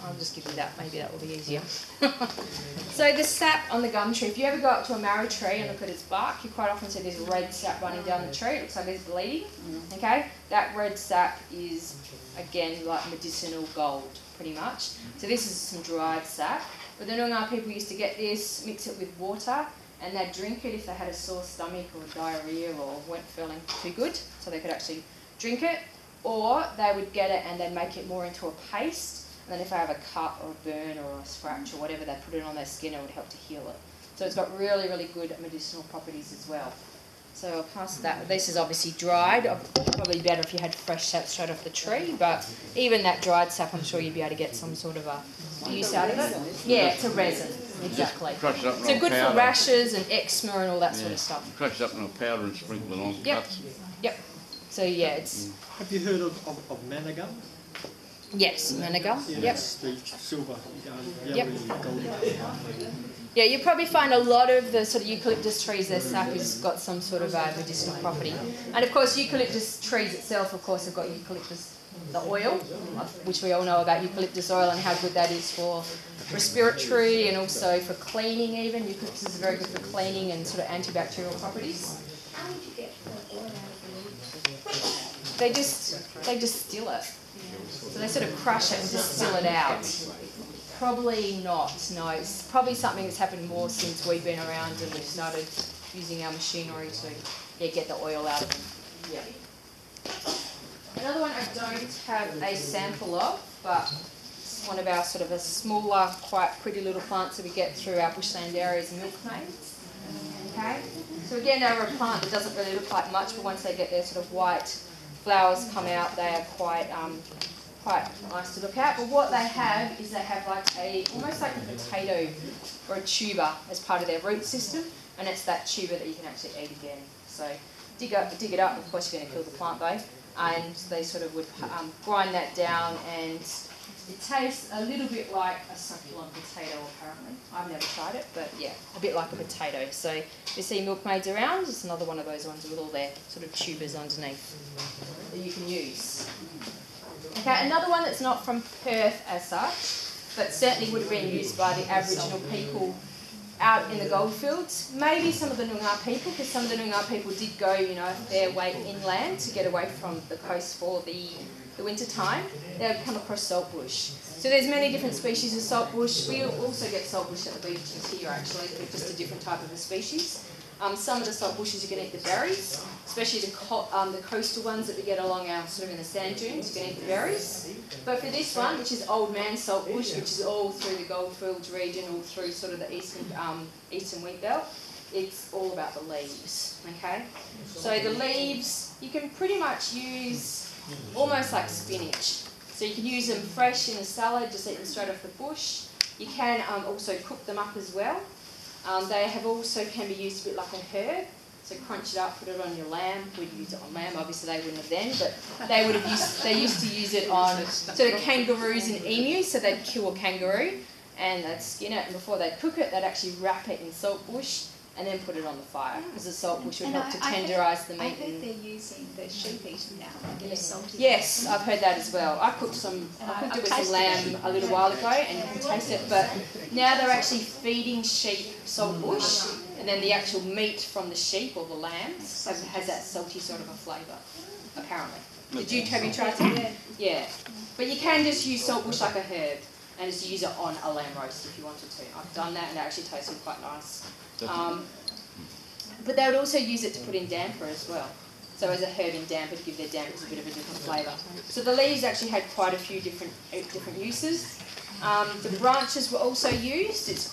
I'll just give you that, maybe that will be easier. So the sap on the gum tree, if you ever go up to a marrow tree and look at its bark, you quite often see this red sap running down the tree. It looks like it's bleeding. Okay, that red sap is, again, like medicinal gold, pretty much. So this is some dried sap. But the Noongar people used to get this, mix it with water, and they'd drink it if they had a sore stomach or diarrhoea or weren't feeling too good, so they could actually drink it. Or they would get it and they'd make it more into a paste. And then if they have a cut or a burn or a scratch or whatever, they put it on their skin, it would help to heal it. So it's got really, really good medicinal properties as well. So I'll pass that. This is obviously dried. Probably better if you had fresh sap straight off the tree, but even that dried sap, I'm sure you'd be able to get some sort of a use out of it. Yeah, it's a resin, exactly. Crush it up in So a good for powder. rashes and eczema and all that sort of stuff. Crush it up in a powder and sprinkle it on Yep. cuts. Yep. So yeah, it's... Have you heard of manna gum? Yes, manna. Yeah, Yep. it's the silver, Yep. yellowy, golden. Yeah, you probably find a lot of the sort of eucalyptus trees, their sap has got some sort of medicinal property. And of course, eucalyptus trees itself, of course, have got eucalyptus, the oil, which we all know about eucalyptus oil and how good that is for respiratory and also for cleaning even. Eucalyptus is very good for cleaning and sort of antibacterial properties. How would you get the oil out of the leaves? They just distill it. So they sort of crush it and distill it out. Probably not, no. It's probably something that's happened more since we've been around and we've started using our machinery to get the oil out of them. Yeah. Another one I don't have a sample of, but it's one of our sort of a smaller, quite pretty little plants that we get through our bushland areas, milkmaids. Okay? So again, they're a plant that doesn't really look like much, but once they get their sort of white flowers come out, they are quite nice to look at. But what they have is they have like almost like a potato or a tuber as part of their root system, and it's that tuber that you can actually eat again. So dig it up. Of course, you're going to kill the plant though, and they sort of would grind that down, and it tastes a little bit like a succulent potato. Apparently, I've never tried it, but yeah, a bit like a potato. So if you see milkmaids around, it's another one of those ones with all their sort of tubers underneath that you can use. Okay, another one that's not from Perth as such, but certainly would have been used by the Aboriginal people out in the goldfields. Maybe some of the Noongar people, because some of the Noongar people did go, a fair way inland to get away from the coast for the winter time. They would come across saltbush. So there's many different species of saltbush. We also get saltbush at the beaches here actually, but just a different type of a species. Some of the saltbushes you can eat the berries, especially the coastal ones that we get along our sort of in the sand dunes. You can eat the berries. But for this one, which is old man saltbush, which is all through the goldfields region, all through sort of the eastern wheat belt, it's all about the leaves. Okay, so the leaves you can pretty much use almost like spinach. So you can use them fresh in a salad, just eat them straight off the bush. You can also cook them up as well. They have also can be used a bit like a herb. So crunch it up, put it on your lamb. We'd use it on lamb, obviously they wouldn't have then, but they used to use it on sort of kangaroos and emus. So they'd kill a kangaroo and they'd skin it, and before they'd cook it, they'd actually wrap it in saltbush and then put it on the fire, because the saltbush would help to tenderise the meat. I heard they're using the sheep eating now, they're salty. Yes, I've heard that as well. I cooked it with some lamb a little while ago and you can taste it, but now they're actually feeding sheep saltbush, and then the actual meat from the sheep or the lamb has that salty sort of a flavour, apparently. Have you tried it? Yeah. But you can just use saltbush like a herb and just use it on a lamb roast if you wanted to. I've done that and it actually tasted quite nice. But they would also use it to put in damper as well. So as a herb in damper to give their dampers a bit of a different flavour. So the leaves actually had quite a few different uses. The branches were also used. It's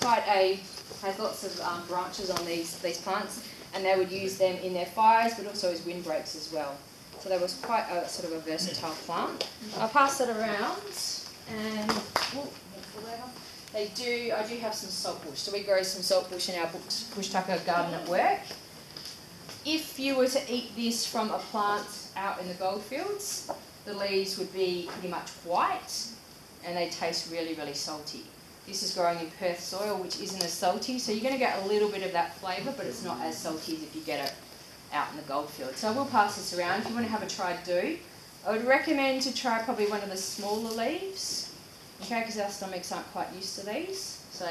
has lots of branches on these plants, and they would use them in their fires, but also as windbreaks as well. So that was quite a sort of a versatile plant. I'll pass it around. And I do have some saltbush. So we grow some saltbush in our Bushtucker garden at work. If you were to eat this from a plant out in the goldfields, the leaves would be pretty much white and they taste really, really salty. This is growing in Perth soil, which isn't as salty, so you're going to get a little bit of that flavour, but it's not as salty as if you get it out in the goldfield. So I will pass this around. If you want to have a try, do. I would recommend to try probably one of the smaller leaves, okay, because our stomachs aren't quite used to these. So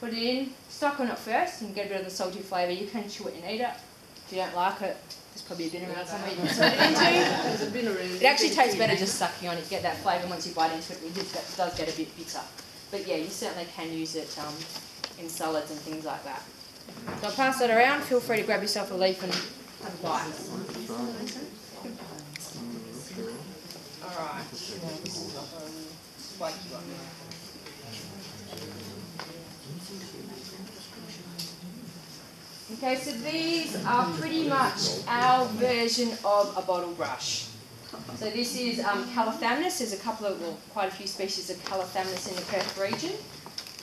put it in, stuck on it first and get a bit of the salty flavour. You can chew it and eat it. If you don't like it, there's probably a bin around somewhere you can put it into. It actually tastes better just sucking on it. You get that flavour once you bite into it. It does get a bit bitter. But yeah, you certainly can use it in salads and things like that. So I'll pass that around. Feel free to grab yourself a leaf and have a bite. Alright. Okay, so these are pretty much our version of a bottle brush. So this is Calathemnus. There's quite a few species of Calathemnus in the Perth region.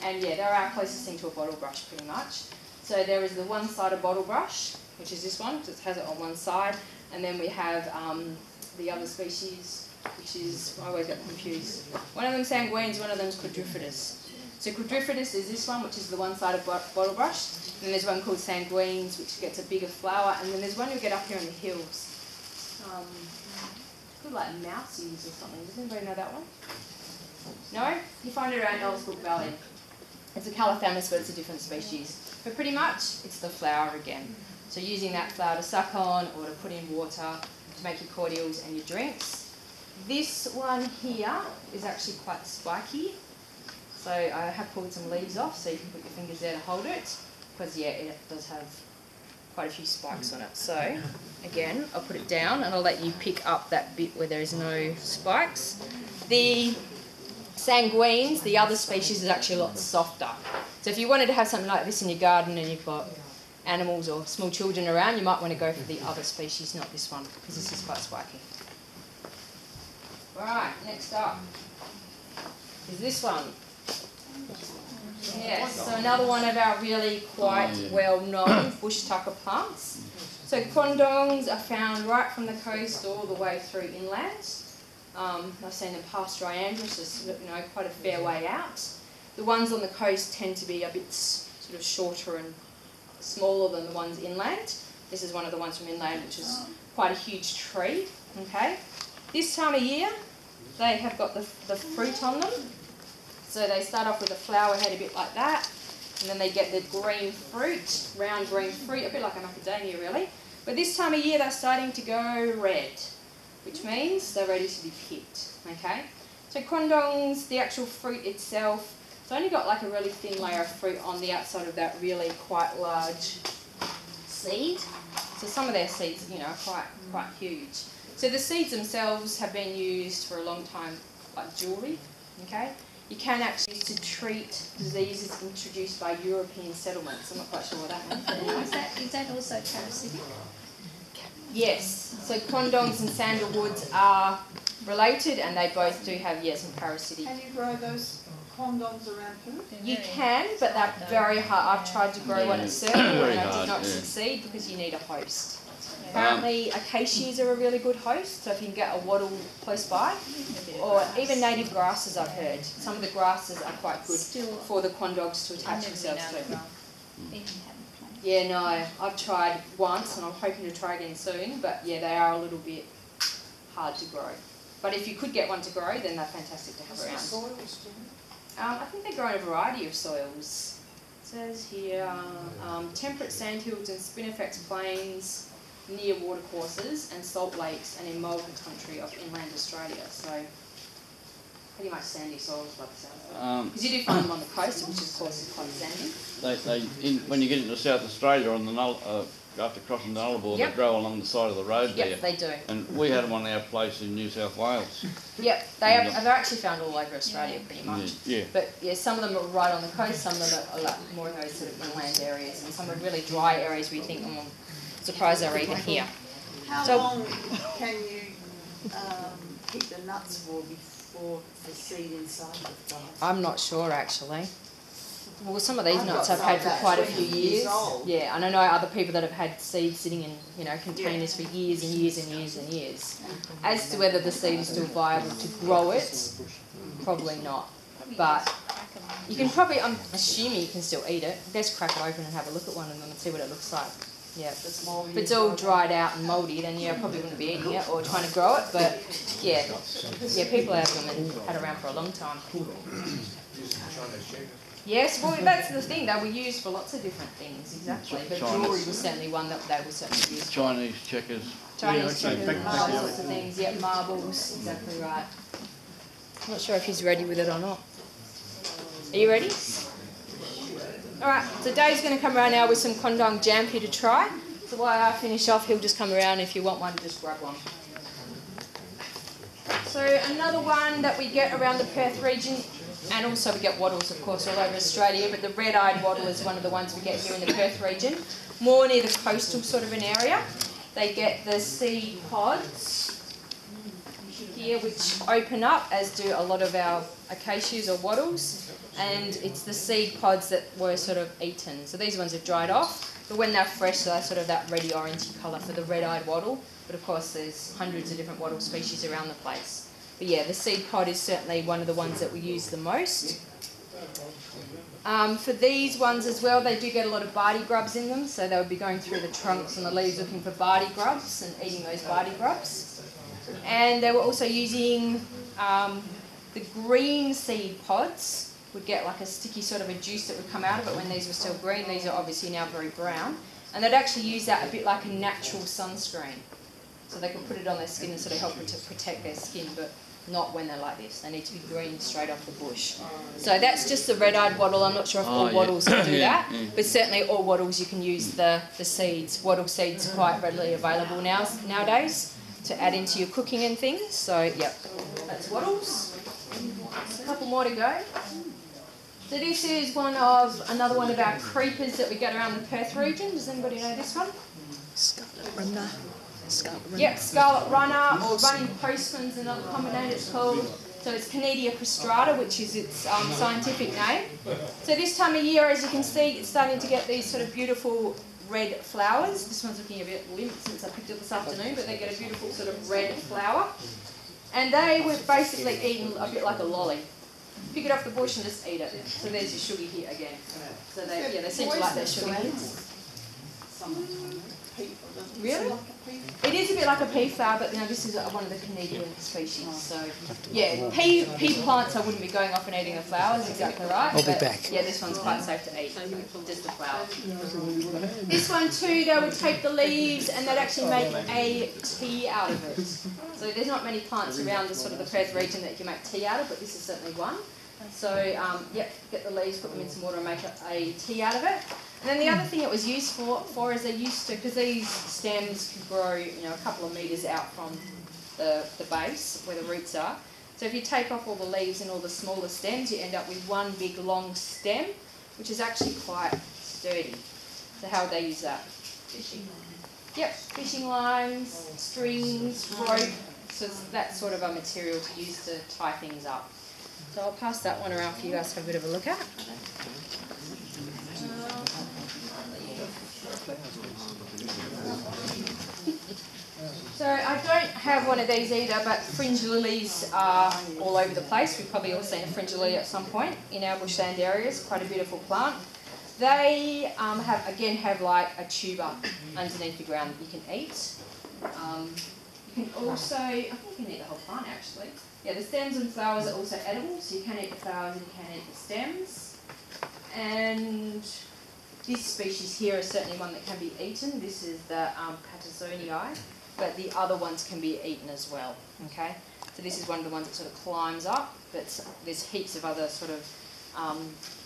And yeah, they're our closest thing to a bottle brush pretty much. So there is the one-sided bottle brush, which is this one, because it has it on one side. And then we have the other species, which is, I always get confused. One of them Sanguines, one of them is Quadrifotis. So Quadrifotis is this one, which is the one-sided bottle brush. And then there's one called Sanguines, which gets a bigger flower. And then there's one you get up here in the hills. It's like mousies or something. Does anybody know that one? No? You find it around Ellsbrook Valley. It's a Calathemnus, but it's a different species. But pretty much, it's the flower again. So using that flower to suck on or to put in water to make your cordials and your drinks. This one here is actually quite spiky. So I have pulled some leaves off so you can put your fingers there to hold it. Because yeah, it does have quite a few spikes on it. So again, I'll put it down and I'll let you pick up that bit where there is no spikes. The Sanguines, the other species, is actually a lot softer. So if you wanted to have something like this in your garden and you've got animals or small children around, you might want to go for the other species, not this one, because this is quite spiky. Right, next up is this one. Yes, so another one of our really quite well-known Bushtucker plants. So condongs are found right from the coast all the way through inland. I've seen them past Triandrus, quite a fair way out. The ones on the coast tend to be a bit sort of shorter and smaller than the ones inland. This is one of the ones from inland, which is quite a huge tree. Okay, this time of year they have got the fruit on them. So they start off with a flower head a bit like that, and then they get the green fruit, round green fruit, a bit like a macadamia really. But this time of year they're starting to go red, which means they're ready to be picked. Okay, so condongs, the actual fruit itself, it's only got like a really thin layer of fruit on the outside of that really quite large seed. So some of their seeds, are quite huge. So the seeds themselves have been used for a long time, like jewellery. Okay, you can actually use to treat diseases introduced by European settlements. I'm not quite sure what that means. Is that also parasitic? Yes, so condongs and sandalwoods are related, and they both do have some parasitic. Can you grow those condongs around Perth? You can, but they're very hard. I've tried to grow one at SERCUL and I did not succeed because you need a host. Apparently acacias are a really good host, so if you can get a wattle close by, or even native grasses I've heard. Some of the grasses are quite good for the condogs to attach themselves to. Yeah, no, I've tried once and I'm hoping to try again soon, but yeah, they are a little bit hard to grow. But if you could get one to grow, then they're fantastic to have around. What soils do I think they grow in a variety of soils. It says here, temperate sandhills and spinifex plains, near watercourses and salt lakes, and in mulga country of inland Australia. So pretty much sandy soils by the sound of it. Because you do find them on the coast, which of course is quite sandy. When you get into South Australia on the after crossing the Nullarbor, they grow along the side of the road there. Yep, they do. And we had them on our place in New South Wales. Yep, they're actually found all over Australia pretty much. Yeah. But yeah, some of them are right on the coast, some of them are like more in those sort of inland areas, and some are really dry areas where you think, surprised they're even here. How long can you keep the nuts for for the seed inside the plant? I'm not sure actually. Well, some of these I've nuts got I've had some for quite a about few 20 years. years old. Yeah, and I know other people that have had seeds sitting in, you know, containers for years and years and years and years. As to whether the seed is still viable to grow it, probably not. But you can probably, I'm assuming you can still eat it. Best crack it open and have a look at one and then see what it looks like. Yeah. If it's all dried out and mouldy, then yeah, I probably wouldn't be eating it or trying to grow it. But yeah, people have them and had around for a long time. Yes, well that's the thing, they were used for lots of different things, exactly. But jewellery was certainly one that they were certainly used for. Chinese checkers. Chinese checkers, all sorts of things, yeah, marbles, exactly right. I'm not sure if he's ready with it or not. Are you ready? Alright, so Dave's going to come around now with some condong jam for you to try. So while I finish off, he'll just come around. If you want one, just grab one. So another one that we get around the Perth region, and also we get wattles, of course, all over Australia, but the red-eyed wattle is one of the ones we get here in the Perth region, more near the coastal sort of an area. They get the seed pods here, which open up, as do a lot of our acacias or wattles, and it's the seed pods that were sort of eaten. So these ones have dried off, but when they're fresh, they're sort of that reddy orangey colour for the red-eyed wattle. But of course, there's hundreds of different wattle species around the place. But yeah, the seed pod is certainly one of the ones that we use the most. For these ones as well, they do get a lot of barty grubs in them, so they'll be going through the trunks and the leaves looking for barty grubs and eating those barty grubs. And they were also using the green seed pods, would get like a sticky sort of a juice that would come out of it when these were still green. These are obviously now very brown. And they'd actually use that a bit like a natural sunscreen. So they can put it on their skin and sort of help it to protect their skin, but not when they're like this. They need to be green straight off the bush. So that's just the red-eyed wattle. I'm not sure if all wattles can do that, but certainly all wattles you can use the seeds. Wattle seeds are quite readily available nowadays to add into your cooking and things. So yep, that's wattles. A couple more to go. So this is another one of our creepers that we get around the Perth region. Does anybody know this one? Scarlet runner. Yep, scarlet runner or running postman's another common name it's called. So it's Canadia Prostrata, which is its scientific name. So this time of year, as you can see, it's starting to get these sort of beautiful red flowers. This one's looking a bit limp since I picked it this afternoon, but they get a beautiful sort of red flower. And they were basically eaten a bit like a lolly. Pick it off the bush and just eat it. So there's your sugar hit again. So they seem to like their sugar hits. Really? It is a bit like a pea flower, but you know, this is one of the Canadian species. So yeah, pea plants I wouldn't be going off and eating the flowers, exactly right. I'll be back. Yeah, this one's quite safe to eat, just the flower. This one too, they would take the leaves and they'd actually make a tea out of it. So there's not many plants around the sort of the Perth region that you can make tea out of, but this is certainly one. So yep, get the leaves, put them in some water and make a tea out of it. And then the other thing it was used for is they used to, because these stems could grow, you know, a couple of metres out from the base where the roots are. So if you take off all the leaves and all the smaller stems, you end up with one big long stem, which is actually quite sturdy. So how would they use that? Fishing. Yep, fishing lines, strings, rope. So it's that sort of a material to use to tie things up. So I'll pass that one around for you guys to have a bit of a look at. So I don't have one of these either, but fringe lilies are all over the place. We've probably all seen a fringe lily at some point in our bushland areas. Quite a beautiful plant. They have like a tuber underneath the ground that you can eat. You can also, I think you can eat the whole plant actually. Yeah, the stems and flowers are also edible, so you can eat the flowers and you can eat the stems. And this species here is certainly one that can be eaten. This is the Patagoniae, but the other ones can be eaten as well. Okay, so this is one of the ones that sort of climbs up, but there's heaps of other sort of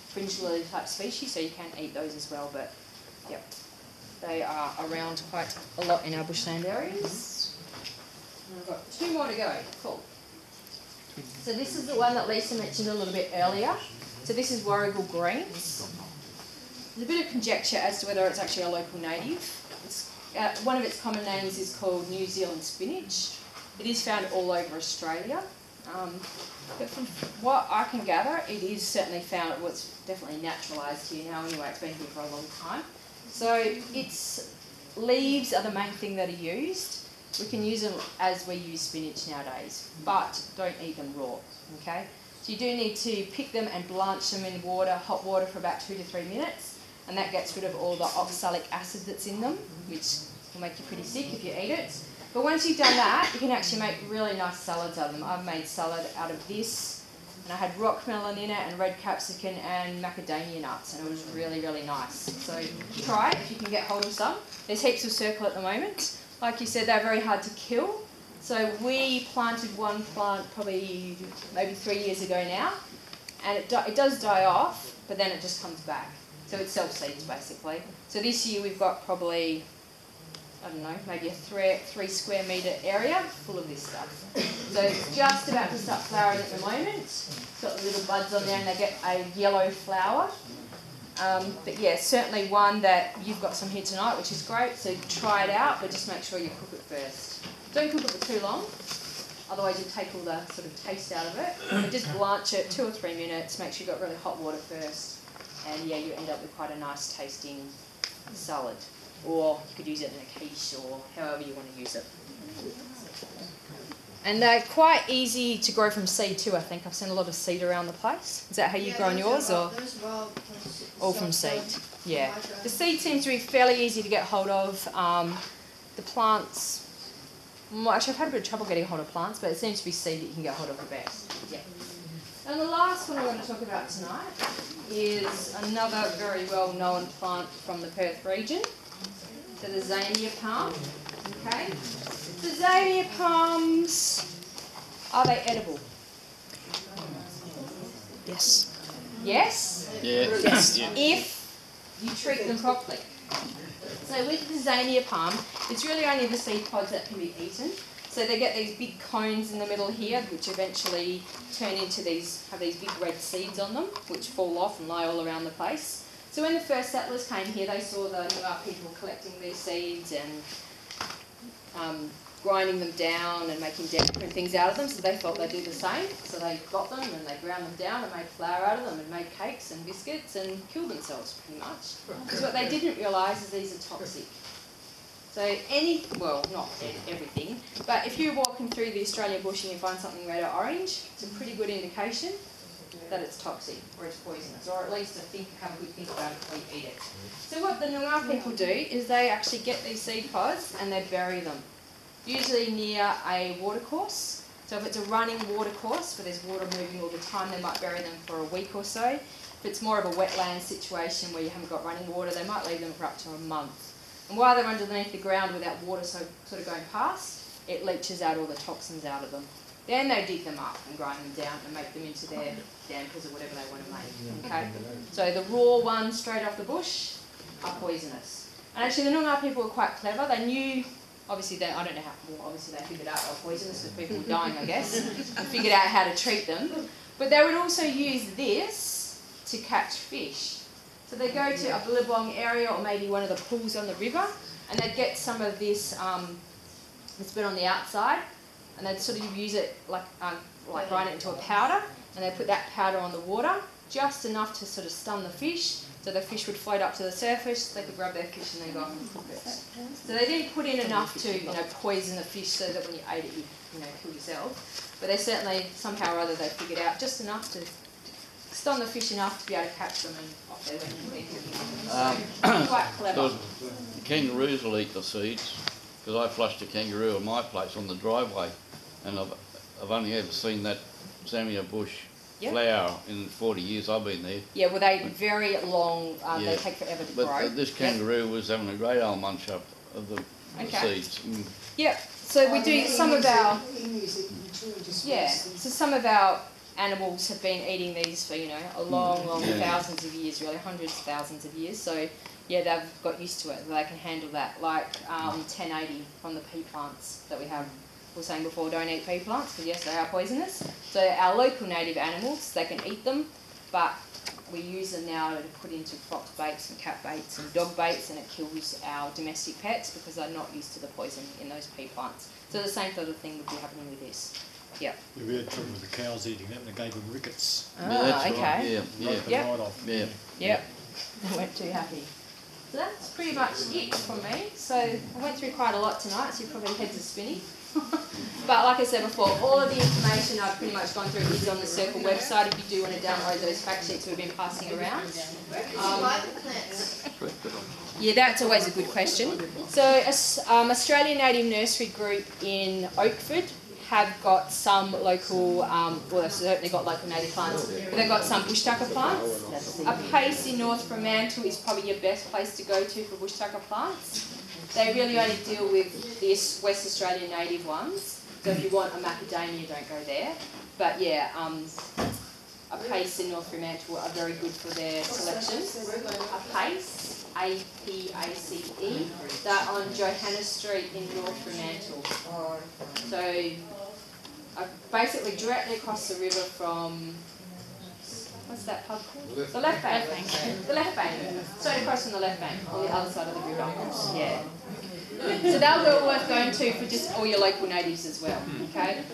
fringe lily type species, so you can eat those as well. But yep, they are around quite a lot in our bushland areas. And I've got two more to go. Cool. So this is the one that Lisa mentioned a little bit earlier. So this is Warrigal Greens. There's a bit of conjecture as to whether it's actually a local native. One of its common names is called New Zealand spinach. It is found all over Australia. But from what I can gather, it is certainly found, well, it's definitely naturalised here now anyway, it's been here for a long time. So its leaves are the main thing that are used. We can use them as we use spinach nowadays, but don't eat them raw, okay? So you do need to pick them and blanch them in water, hot water, for about 2 to 3 minutes, and that gets rid of all the oxalic acid that's in them, which will make you pretty sick if you eat it. But once you've done that, you can actually make really nice salads out of them. I've made salad out of this, and I had rock melon in it, and red capsicum, and macadamia nuts, and it was really, really nice. So try it if you can get hold of some. There's heaps of SERCUL at the moment. Like you said, they're very hard to kill. So we planted one plant probably maybe 3 years ago now, and it does die off, but then it just comes back. So it self-seeds basically. So this year we've got probably, I don't know, maybe a 3 square metre area full of this stuff. So it's just about to start flowering at the moment. It's got the little buds on there and they get a yellow flower. But yeah, certainly one that you've got some here tonight, which is great. So try it out, but just make sure you cook it first. Don't cook it for too long, otherwise you take all the sort of taste out of it. But just blanch it 2 or 3 minutes, make sure you've got really hot water first. And yeah, you end up with quite a nice tasting salad. Or you could use it in a quiche or however you want to use it. And they're quite easy to grow from seed too, I think. I've seen a lot of seed around the place. Is that how you've grown yours? Or all from seed? Yeah. The seed seems to be fairly easy to get hold of. The plants, well, actually I've had a bit of trouble getting hold of plants, but it seems to be seed that you can get hold of the best. Yeah. And the last one we're going to talk about tonight is another very well-known plant from the Perth region. So the Zania palm. Okay. The Zania palms, are they edible? Yes. Yes? Yeah. Yes. Yeah. If you treat them properly. So with the Zania palm, it's really only the seed pods that can be eaten. So they get these big cones in the middle here, which eventually turn into have these big red seeds on them, which fall off and lie all around the place. So when the first settlers came here, they saw the Noongar people collecting these seeds and grinding them down and making different things out of them, so they thought they'd do the same. So they got them and they ground them down and made flour out of them and made cakes and biscuits and killed themselves pretty much. Because what they didn't realise is these are toxic. So well, not everything, but if you're walking through the Australian bush and you find something red or orange, it's a pretty good indication that it's toxic or it's poisonous, or at least have a good think about it before you eat it. So what the Noongar people do is they actually get these seed pods and they bury them, usually near a watercourse. So if it's a running watercourse where there's water moving all the time, they might bury them for a week or so. If it's more of a wetland situation where you haven't got running water, they might leave them for up to a month. And while they're underneath the ground without water sort of going past, it leaches out all the toxins out of them. Then they dig them up and grind them down and make them into their dampers or whatever they want to make. Okay? So the raw ones straight off the bush are poisonous. And actually the Noongar people were quite clever. They knew, obviously I don't know how, well obviously they figured out they were poisonous because people were dying, I guess, and figured out how to treat them. But they would also use this to catch fish. So they go to a Billabong area or maybe one of the pools on the river, and they'd get some of this that's been on the outside, and they'd sort of use it like grind it into a powder, and they'd put that powder on the water, just enough to sort of stun the fish, so the fish would float up to the surface, they could grab their fish and then go off and cook it. So they didn't put in enough to poison the fish so that when you ate it you kill yourself, but they certainly, somehow or other, they figured out just enough to stun the fish enough to be able to catch them and off they went. Quite clever. The kangaroos will eat the seeds, because I flushed a kangaroo in my place on the driveway, and I've only ever seen that Zania bush flower in 40 years I've been there. Yeah, well they very long, they take forever to grow. But this kangaroo was having a great old munch up of the seeds. Yep, so we do some of our, so some of our animals have been eating these for, a long thousands of years, really, hundreds of thousands of years. So, yeah, they've got used to it. They can handle that. Like 1080 from the pea plants that we have. We were saying before, don't eat pea plants, because yes, they are poisonous. So our local native animals, they can eat them, but we use them now to put into fox baits and cat baits and dog baits, and it kills our domestic pets because they're not used to the poison in those pea plants. So the same sort of thing would be happening with this. Yep. We had trouble with the cows eating that and they gave them rickets. Yeah, that's okay. right. Yeah, Broke them Yep. right off. yeah. Yep. They weren't too happy. So that's pretty much it from me. So I went through quite a lot tonight, so your probably heads are spinning. But like I said before, all of the information I've pretty much gone through is on the SERCUL website if you do want to download those fact sheets we've been passing around. Yeah, that's always a good question. So Australian Native Nursery Group in Oakford have got some local, well they've certainly got local native plants, but they've got some Bushtucker plants. A place in North Fremantle is probably your best place to go to for Bushtucker plants. They really only deal with the West Australian native ones, so if you want a macadamia, don't go there. But yeah, a place in North Fremantle are very good for their selections. A pace, A-P-A-C-E, they're on Johanna Street in North Fremantle. So basically directly across the river from, what's that pub called? The Left Bank. The Left Bank. Straight across from the Left Bank, on the other side of the river. Yeah. So they'll be worth going to for just all your local natives as well. Okay.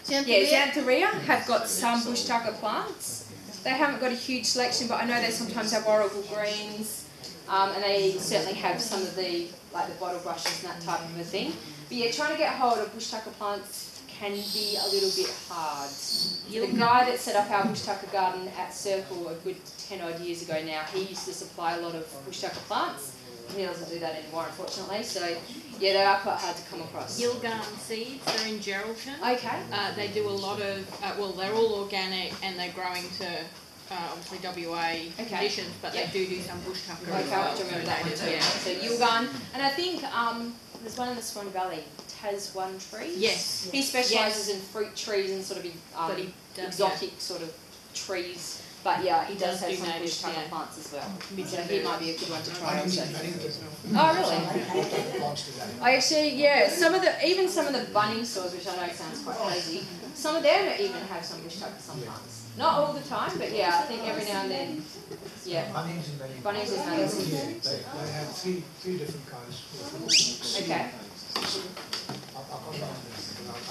Xantheria have got some Bushtucker plants. They haven't got a huge selection, but I know they sometimes have Oracle greens, and they certainly have some of the like the Bottlebrushes and that type of a thing. But yeah, trying to get hold of Bushtucker plants can be a little bit hard. The guy that set up our Bushtucker garden at SERCUL a good 10 odd years ago now, he used to supply a lot of Bushtucker plants. He doesn't do that anymore, unfortunately. So yeah, they are quite hard to come across. Yilgarn seeds, they're in Geraldton. Okay. They do a lot of, well, they're all organic and they're growing to obviously WA conditions, but they do some Bushtucker as well. I remember that one too. Yeah. So Yilgarn, and I think there's one in the Swan Valley, Tas One Trees. Yes. He specialises in fruit trees and sort of exotic sort of trees. But yeah, he does have some Bushtucker plants as well. So he might be a good one to try also. Oh really? I actually, yeah, some of the Bunnings stores, which I know sounds quite crazy, some of them even have some Bushtucker plants. Not all the time, but yeah, I think every now and then, yeah. Bunnings is another one. They have three different kinds. Okay.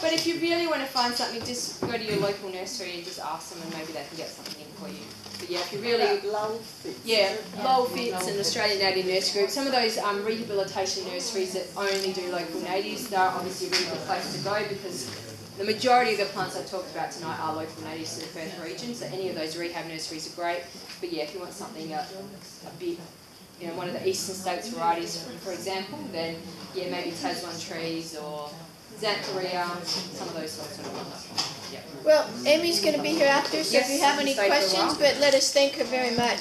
But if you really want to find something, just go to your local nursery and just ask them and maybe they can get something in for you. But yeah, if you really... Lowell Fitz and Australian Native Nursery Group, some of those rehabilitation nurseries that only do local natives, they're obviously a really good place to go because the majority of the plants I talked about tonight are local natives to the Perth region, so any of those rehab nurseries are great. But yeah, if you want something a bit, you know, one of the Eastern States varieties, for example, then yeah, maybe Tas One Trees or Xantheria, some of those sorts of ones. Yeah. Well, Amy's going to be here after, so if you have any questions, but let us thank her very much.